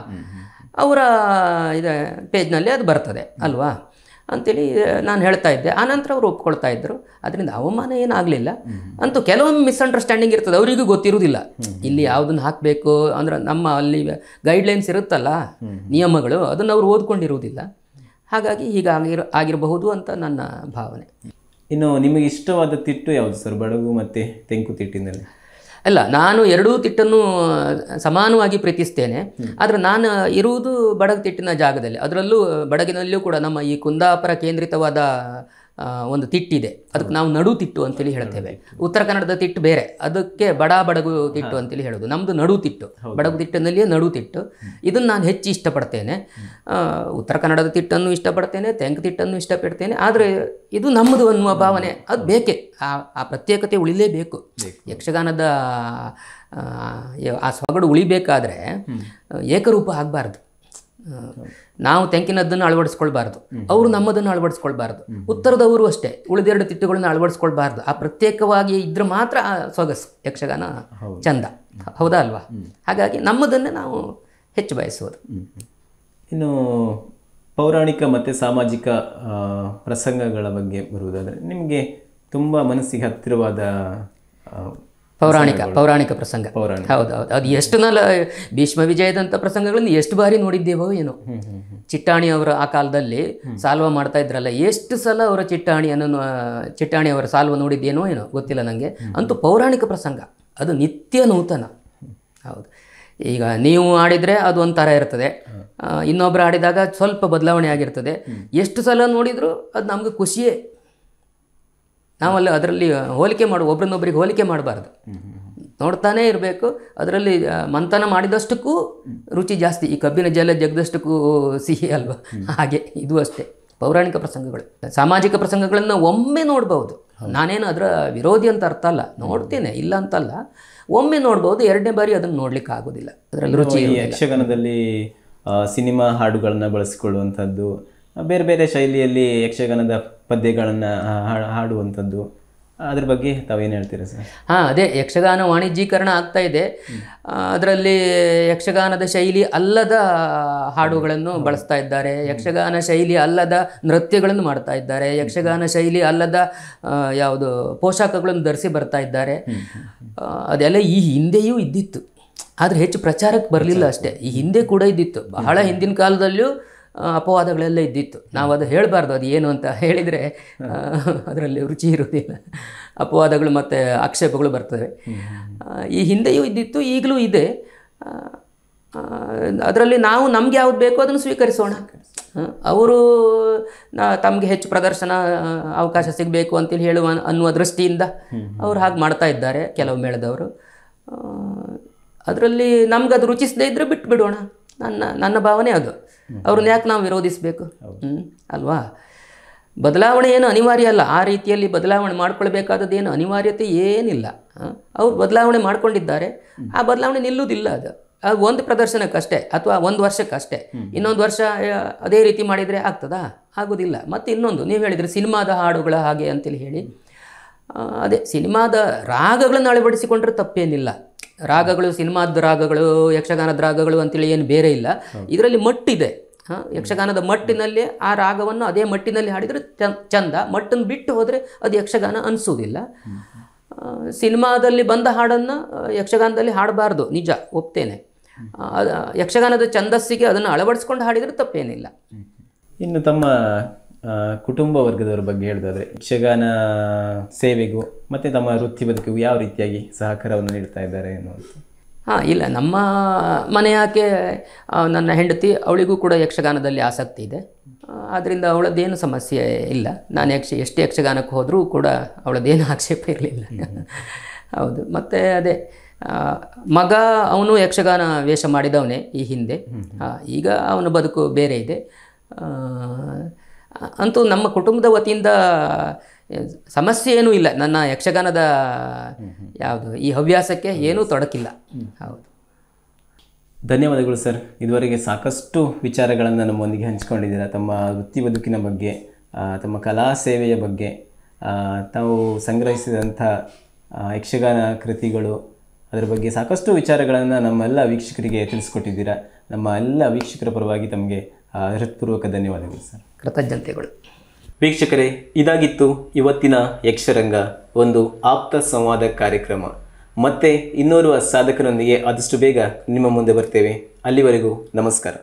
ಅವರ ಇದು ಪೇಜ್ನಲ್ಲಿ ಅದು ಬರ್ತದೆ ಅಲ್ವಾ ಅಂಥೇಳಿ ನಾನು ಹೇಳ್ತಾ ಇದ್ದೆ. ಆನಂತರ ಅವರು ಒಪ್ಕೊಳ್ತಾ ಇದ್ದರು. ಅದರಿಂದ ಅವಮಾನ ಏನಾಗಲಿಲ್ಲ. ಅಂತೂ ಕೆಲವೊಂದು ಮಿಸ್ಅಂಡರ್ಸ್ಟ್ಯಾಂಡಿಂಗ್ ಇರ್ತದೆ, ಅವರಿಗೂ ಗೊತ್ತಿರುವುದಿಲ್ಲ ಇಲ್ಲಿ ಯಾವುದನ್ನು ಹಾಕಬೇಕು ಅಂದ್ರೆ. ನಮ್ಮ ಅಲ್ಲಿ ಗೈಡ್ಲೈನ್ಸ್ ಇರುತ್ತಲ್ಲ, ನಿಯಮಗಳು, ಅದನ್ನು ಅವರು ಓದ್ಕೊಂಡಿರುವುದಿಲ್ಲ. ಹಾಗಾಗಿ ಆಗಿರಬಹುದು ಅಂತ ನನ್ನ ಭಾವನೆ. ಇನ್ನು ನಿಮಗೆ ಇಷ್ಟವಾದ ತಿಟ್ಟು ಯಾವುದು ಸರ್, ಬಡಗು ಮತ್ತು ತೆಂಕು ತಿಟ್ಟಿನಲ್ಲಿ? ಅಲ್ಲ, ನಾನು ಎರಡೂ ತಿಟ್ಟನ್ನು ಸಮಾನವಾಗಿ ಪ್ರೀತಿಸ್ತೇನೆ. ಆದರೆ ನಾನು ಇರುವುದು ಬಡಗುತಿಟ್ಟಿನ ಜಾಗದಲ್ಲಿ. ಅದರಲ್ಲೂ ಬಡಗಿನಲ್ಲಿಯೂ ಕೂಡ ನಮ್ಮ ಈ ಕುಂದಾಪುರ ಕೇಂದ್ರಿತವಾದ ಒಂದು ತಿಟ್ಟಿದೆ, ಅದಕ್ಕೆ ನಾವು ನಡು ತಿಟ್ಟು ಅಂತೇಳಿ ಹೇಳ್ತೇವೆ. ಉತ್ತರ ಕನ್ನಡದ ತಿಟ್ಟು ಬೇರೆ, ಅದಕ್ಕೆ ಬಡಗು ತಿಟ್ಟು ಅಂತೇಳಿ ಹೇಳೋದು. ನಮ್ಮದು ನಡು ತಿಟ್ಟು, ಬಡಗು ತಿಟ್ಟಿನಲ್ಲಿಯೇ ನಡು ತಿಟ್ಟು. ಇದನ್ನು ನಾನು ಹೆಚ್ಚು ಇಷ್ಟಪಡ್ತೇನೆ. ಉತ್ತರ ಕನ್ನಡದ ತಿಟ್ಟನ್ನು ಇಷ್ಟಪಡ್ತೇನೆ, ತೆಂಕು ತಿಟ್ಟನ್ನು ಇಷ್ಟಪಡ್ತೇನೆ. ಆದರೆ ಇದು ನಮ್ಮದು ಅನ್ನುವ ಭಾವನೆ ಅದು ಬೇಕೇ, ಆ ಪ್ರತ್ಯೇಕತೆ ಉಳಿಲೇಬೇಕು. ಯಕ್ಷಗಾನದ ಆ ಸೊಗಡು ಉಳಿಬೇಕಾದ್ರೆ ಏಕರೂಪ ಆಗಬಾರ್ದು. ನಾವು ತೆಂಕಿನದ್ದನ್ನು ಅಳವಡಿಸ್ಕೊಳ್ಬಾರ್ದು, ಅವರು ನಮ್ಮದನ್ನು ಅಳವಡಿಸ್ಕೊಳ್ಬಾರ್ದು. ಉತ್ತರದವರು ಅಷ್ಟೇ ಉಳಿದೆರಡು ತಿಟ್ಟುಗಳನ್ನು ಅಳವಡಿಸ್ಕೊಳ್ಬಾರ್ದು. ಆ ಪ್ರತ್ಯೇಕವಾಗಿ ಇದ್ರೆ ಮಾತ್ರ ಆ ಸೊಗಸು, ಯಕ್ಷಗಾನ ಚಂದ, ಹೌದಾ ಅಲ್ವಾ? ಹಾಗಾಗಿ ನಮ್ಮದನ್ನೇ ನಾವು ಹೆಚ್ಚು ಬಯಸುವುದು. ಇನ್ನು ಪೌರಾಣಿಕ ಮತ್ತು ಸಾಮಾಜಿಕ ಪ್ರಸಂಗಗಳ ಬಗ್ಗೆ ಬರುವುದಾದರೆ ನಿಮಗೆ ತುಂಬ ಮನಸ್ಸಿಗೆ ಹತ್ತಿರವಾದ ಪೌರಾಣಿಕ ಪ್ರಸಂಗ? ಹೌದೌದು, ಅದು ಎಷ್ಟು ಭೀಷ್ಮ ವಿಜಯದಂಥ ಪ್ರಸಂಗಗಳನ್ನು ಎಷ್ಟು ಬಾರಿ ನೋಡಿದ್ದೇವೋ ಏನೋ. ಚಿಟ್ಟಾಣಿಯವರ ಆ ಕಾಲದಲ್ಲಿ ಸಾಲ್ವ ಮಾಡ್ತಾ ಇದ್ರಲ್ಲ, ಎಷ್ಟು ಸಲ ಅವರ ಚಿಟ್ಟಾಣಿಯವರ ಸಾಲ್ವ ನೋಡಿದ್ದೇನೋ ಏನೋ ಗೊತ್ತಿಲ್ಲ ನನಗೆ. ಅಂತೂ ಪೌರಾಣಿಕ ಪ್ರಸಂಗ ಅದು ನಿತ್ಯ ನೂತನ. ಹೌದು, ಈಗ ನೀವು ಆಡಿದರೆ ಅದು ಒಂಥರ ಇರ್ತದೆ, ಇನ್ನೊಬ್ಬರು ಆಡಿದಾಗ ಸ್ವಲ್ಪ ಬದಲಾವಣೆ ಆಗಿರ್ತದೆ. ಎಷ್ಟು ಸಲ ನೋಡಿದರೂ ಅದು ನಮ್ಗೆ ಖುಷಿಯೇ. ನಾವಲ್ಲಿ ಅದರಲ್ಲಿ ಹೋಲಿಕೆ ಒಬ್ರನ್ನೊಬ್ರಿಗೆ ಹೋಲಿಕೆ ಮಾಡಬಾರ್ದು, ನೋಡ್ತಾನೇ ಇರಬೇಕು. ಅದರಲ್ಲಿ ಮಂಥನ ಮಾಡಿದಷ್ಟಕ್ಕೂ ರುಚಿ ಜಾಸ್ತಿ, ಈ ಕಬ್ಬಿನ ಜಲ ಜಗದಷ್ಟಕ್ಕೂ ಸಿಹಿ ಅಲ್ವಾ, ಹಾಗೆ ಇದು ಅಷ್ಟೇ. ಪೌರಾಣಿಕ ಪ್ರಸಂಗಗಳು, ಸಾಮಾಜಿಕ ಪ್ರಸಂಗಗಳನ್ನು ಒಮ್ಮೆ ನೋಡ್ಬೋದು. ನಾನೇನು ಅದರ ವಿರೋಧಿ ಅಂತ ಅರ್ಥ ಅಲ್ಲ, ನೋಡ್ತೇನೆ, ಇಲ್ಲ ಅಂತಲ್ಲ. ಒಮ್ಮೆ ನೋಡ್ಬೋದು, ಎರಡನೇ ಬಾರಿ ಅದನ್ನು ನೋಡ್ಲಿಕ್ಕೆ ಆಗೋದಿಲ್ಲ. ಅದರಲ್ಲಿ ರುಚಿ. ಯಕ್ಷಗಾನದಲ್ಲಿ ಸಿನಿಮಾ ಹಾಡುಗಳನ್ನು ಬಳಸಿಕೊಳ್ಳುವಂಥದ್ದು, ಬೇರೆ ಬೇರೆ ಶೈಲಿಯಲ್ಲಿ ಯಕ್ಷಗಾನದ ಪದ್ಯಗಳನ್ನು ಹಾಡುವಂಥದ್ದು, ಅದ್ರ ಬಗ್ಗೆ ತಾವೇನು ಹೇಳ್ತೀರಾ ಸರ್? ಅದೇ ಯಕ್ಷಗಾನ ವಾಣಿಜ್ಯೀಕರಣ ಆಗ್ತಾ ಇದೆ. ಅದರಲ್ಲಿ ಯಕ್ಷಗಾನದ ಶೈಲಿ ಅಲ್ಲದ ಹಾಡುಗಳನ್ನು ಬಳಸ್ತಾ ಇದ್ದಾರೆ, ಯಕ್ಷಗಾನ ಶೈಲಿ ಅಲ್ಲದ ನೃತ್ಯಗಳನ್ನು ಮಾಡ್ತಾ ಇದ್ದಾರೆ, ಯಕ್ಷಗಾನ ಶೈಲಿ ಅಲ್ಲದ ಯಾವುದು ಪೋಷಾಕಗಳನ್ನು ಧರಿಸಿ ಬರ್ತಾ ಇದ್ದಾರೆ. ಅದೆಲ್ಲ ಈ ಹಿಂದೆಯೂ ಇದ್ದಿತ್ತು, ಆದರೆ ಹೆಚ್ಚು ಪ್ರಚಾರಕ್ಕೆ ಬರಲಿಲ್ಲ ಅಷ್ಟೇ. ಈ ಹಿಂದೆ ಕೂಡ ಇದ್ದಿತ್ತು, ಬಹಳ ಹಿಂದಿನ ಕಾಲದಲ್ಲೂ ಅಪವಾದಗಳೆಲ್ಲ ಇದ್ದಿತ್ತು. ನಾವು ಅದು ಹೇಳಬಾರ್ದು, ಅದು ಏನು ಅಂತ ಹೇಳಿದರೆ ಅದರಲ್ಲಿ ರುಚಿ ಇರುವುದಿಲ್ಲ. ಅಪವಾದಗಳು ಮತ್ತು ಆಕ್ಷೇಪಗಳು ಬರ್ತವೆ. ಈ ಹಿಂದೆಯೂ ಇದ್ದಿತ್ತು, ಈಗಲೂ ಇದೆ. ಅದರಲ್ಲಿ ನಾವು ನಮ್ಗೆ ಯಾವ್ದು ಬೇಕೋ ಅದನ್ನು ಸ್ವೀಕರಿಸೋಣ. ಅವರು ತಮಗೆ ಹೆಚ್ಚು ಪ್ರದರ್ಶನ ಅವಕಾಶ ಸಿಗಬೇಕು ಅಂತೇಳಿ ಅನ್ನುವ ದೃಷ್ಟಿಯಿಂದ ಅವರು ಹಾಗೆ ಮಾಡ್ತಾ ಇದ್ದಾರೆ ಕೆಲವು ಮೇಳದವರು. ಅದರಲ್ಲಿ ನಮ್ಗೆ ಅದು ರುಚಿಸದೇ ಇದ್ದರೆ ಬಿಟ್ಬಿಡೋಣ, ನನ್ನ ಭಾವನೆ ಅದು. ಅವ್ರನ್ನ ಯಾಕೆ ನಾವು ವಿರೋಧಿಸಬೇಕು ಅಲ್ವಾ? ಬದಲಾವಣೆ ಏನು ಅನಿವಾರ್ಯ ಅಲ್ಲ, ಆ ರೀತಿಯಲ್ಲಿ ಬದಲಾವಣೆ ಮಾಡ್ಕೊಳ್ಬೇಕಾದದ್ದೇನು ಅನಿವಾರ್ಯತೆ ಏನಿಲ್ಲ. ಅವ್ರು ಬದಲಾವಣೆ ಮಾಡ್ಕೊಂಡಿದ್ದಾರೆ, ಆ ಬದಲಾವಣೆ ನಿಲ್ಲುವುದಿಲ್ಲ. ಅದು ಒಂದು ಪ್ರದರ್ಶನಕ್ಕಷ್ಟೇ ಅಥವಾ ಒಂದು ವರ್ಷಕ್ಕಷ್ಟೇ. ಇನ್ನೊಂದು ವರ್ಷ ಅದೇ ರೀತಿ ಮಾಡಿದರೆ ಆಗ್ತದಾ? ಆಗೋದಿಲ್ಲ. ಮತ್ತು ಇನ್ನೊಂದು, ನೀವು ಹೇಳಿದರೆ ಸಿನಿಮಾದ ಹಾಡುಗಳ ಹಾಗೆ ಅಂತೇಳಿ ಹೇಳಿ, ಅದೇ ಸಿನಿಮಾದ ರಾಗಗಳನ್ನು ಅಳವಡಿಸಿಕೊಂಡ್ರೆ ತಪ್ಪೇನಿಲ್ಲ. ರಾಗಗಳು, ಸಿನಿಮಾದ ರಾಗಗಳು, ಯಕ್ಷಗಾನದ ರಾಗಗಳು ಅಂತೇಳಿ ಏನು ಬೇರೆ ಇಲ್ಲ. ಇದರಲ್ಲಿ ಮಟ್ಟಿದೆ. ಯಕ್ಷಗಾನದ ಮಟ್ಟಿನಲ್ಲಿ ಆ ರಾಗವನ್ನು ಅದೇ ಮಟ್ಟಿನಲ್ಲಿ ಹಾಡಿದರೆ ಚಂದ. ಮಟ್ಟನ್ನು ಬಿಟ್ಟು ಹೋದರೆ ಅದು ಯಕ್ಷಗಾನ ಅನಿಸೋದಿಲ್ಲ. ಸಿನಿಮಾದಲ್ಲಿ ಬಂದ ಹಾಡನ್ನು ಯಕ್ಷಗಾನದಲ್ಲಿ ಹಾಡಬಾರ್ದು, ನಿಜ, ಒಪ್ತೇನೆ. ಯಕ್ಷಗಾನದ ಛಂದಸ್ಸಿಗೆ ಅದನ್ನು ಅಳವಡಿಸ್ಕೊಂಡು ಹಾಡಿದರೆ ತಪ್ಪೇನಿಲ್ಲ. ಇನ್ನು ತಮ್ಮ ಕುಟುಂಬ ವರ್ಗದವರ ಬಗ್ಗೆ ಹೇಳಿದಾದರೆ ಯಕ್ಷಗಾನ ಸೇವೆಗೂ ಮತ್ತು ತಮ್ಮ ವೃತ್ತಿ ಬದುಕಿಗೂ ಯಾವ ರೀತಿಯಾಗಿ ಸಹಕಾರವನ್ನು ನೀಡ್ತಾ ಇದ್ದಾರೆ ಅನ್ನುವಂಥ? ಇಲ್ಲ, ನಮ್ಮ ಮನೆಯಾಕೆ ನನ್ನ ಹೆಂಡತಿ, ಅವಳಿಗೂ ಕೂಡ ಯಕ್ಷಗಾನದಲ್ಲಿ ಆಸಕ್ತಿ ಇದೆ. ಆದ್ದರಿಂದ ಅವಳದ್ದೇನು ಸಮಸ್ಯೆ ಇಲ್ಲ. ನಾನು ಎಷ್ಟು ಯಕ್ಷಗಾನಕ್ಕೆ ಹೋದರೂ ಕೂಡ ಅವಳದ್ದೇನು ಆಕ್ಷೇಪ ಇರಲಿಲ್ಲ. ಹೌದು. ಮತ್ತು ಅದೇ ಮಗ ಅವನು ಯಕ್ಷಗಾನ ವೇಷ ಮಾಡಿದವನೇ ಈ ಹಿಂದೆ. ಈಗ ಅವನ ಬದುಕು ಬೇರೆ ಇದೆ. ಅಂತೂ ನಮ್ಮ ಕುಟುಂಬದ ವತಿಯಿಂದ ಸಮಸ್ಯೆ ಏನೂ ಇಲ್ಲ. ನನ್ನ ಯಕ್ಷಗಾನದ ಯಾವುದು ಈ ಹವ್ಯಾಸಕ್ಕೆ ಏನೂ ತೊಡಕಿಲ್ಲ. ಹೌದು. ಧನ್ಯವಾದಗಳು ಸರ್. ಇದುವರೆಗೆ ಸಾಕಷ್ಟು ವಿಚಾರಗಳನ್ನು ನಮ್ಮೊಂದಿಗೆ ಹಂಚಿಕೊಂಡಿದ್ದೀರಾ. ತಮ್ಮ ವೃತ್ತಿ ಬದುಕಿನ ಬಗ್ಗೆ, ತಮ್ಮ ಕಲಾ ಸೇವೆಯ ಬಗ್ಗೆ, ತಾವು ಸಂಗ್ರಹಿಸಿದಂಥ ಯಕ್ಷಗಾನ ಕೃತಿಗಳು, ಅದರ ಬಗ್ಗೆ ಸಾಕಷ್ಟು ವಿಚಾರಗಳನ್ನು ನಮ್ಮೆಲ್ಲ ವೀಕ್ಷಕರಿಗೆ ತಿಳಿಸ್ಕೊಟ್ಟಿದ್ದೀರಾ. ನಮ್ಮ ಎಲ್ಲ ವೀಕ್ಷಕರ ಪರವಾಗಿ ತಮಗೆ ಹೃತ್ಪೂರ್ವಕ ಧನ್ಯವಾದಗಳು ಸರ್. ಕೃತಜ್ಞತೆಗಳು. ವೀಕ್ಷಕರೇ, ಇದಾಗಿತ್ತು ಇವತ್ತಿನ ಯಕ್ಷರಂಗ, ಒಂದು ಆಪ್ತ ಸಂವಾದ ಕಾರ್ಯಕ್ರಮ. ಮತ್ತೆ ಇನ್ನೋರ್ವ ಸಾಧಕರೊಂದಿಗೆ ಆದಷ್ಟು ಬೇಗ ನಿಮ್ಮ ಮುಂದೆ ಬರ್ತೇವೆ. ಅಲ್ಲಿವರೆಗೂ ನಮಸ್ಕಾರ.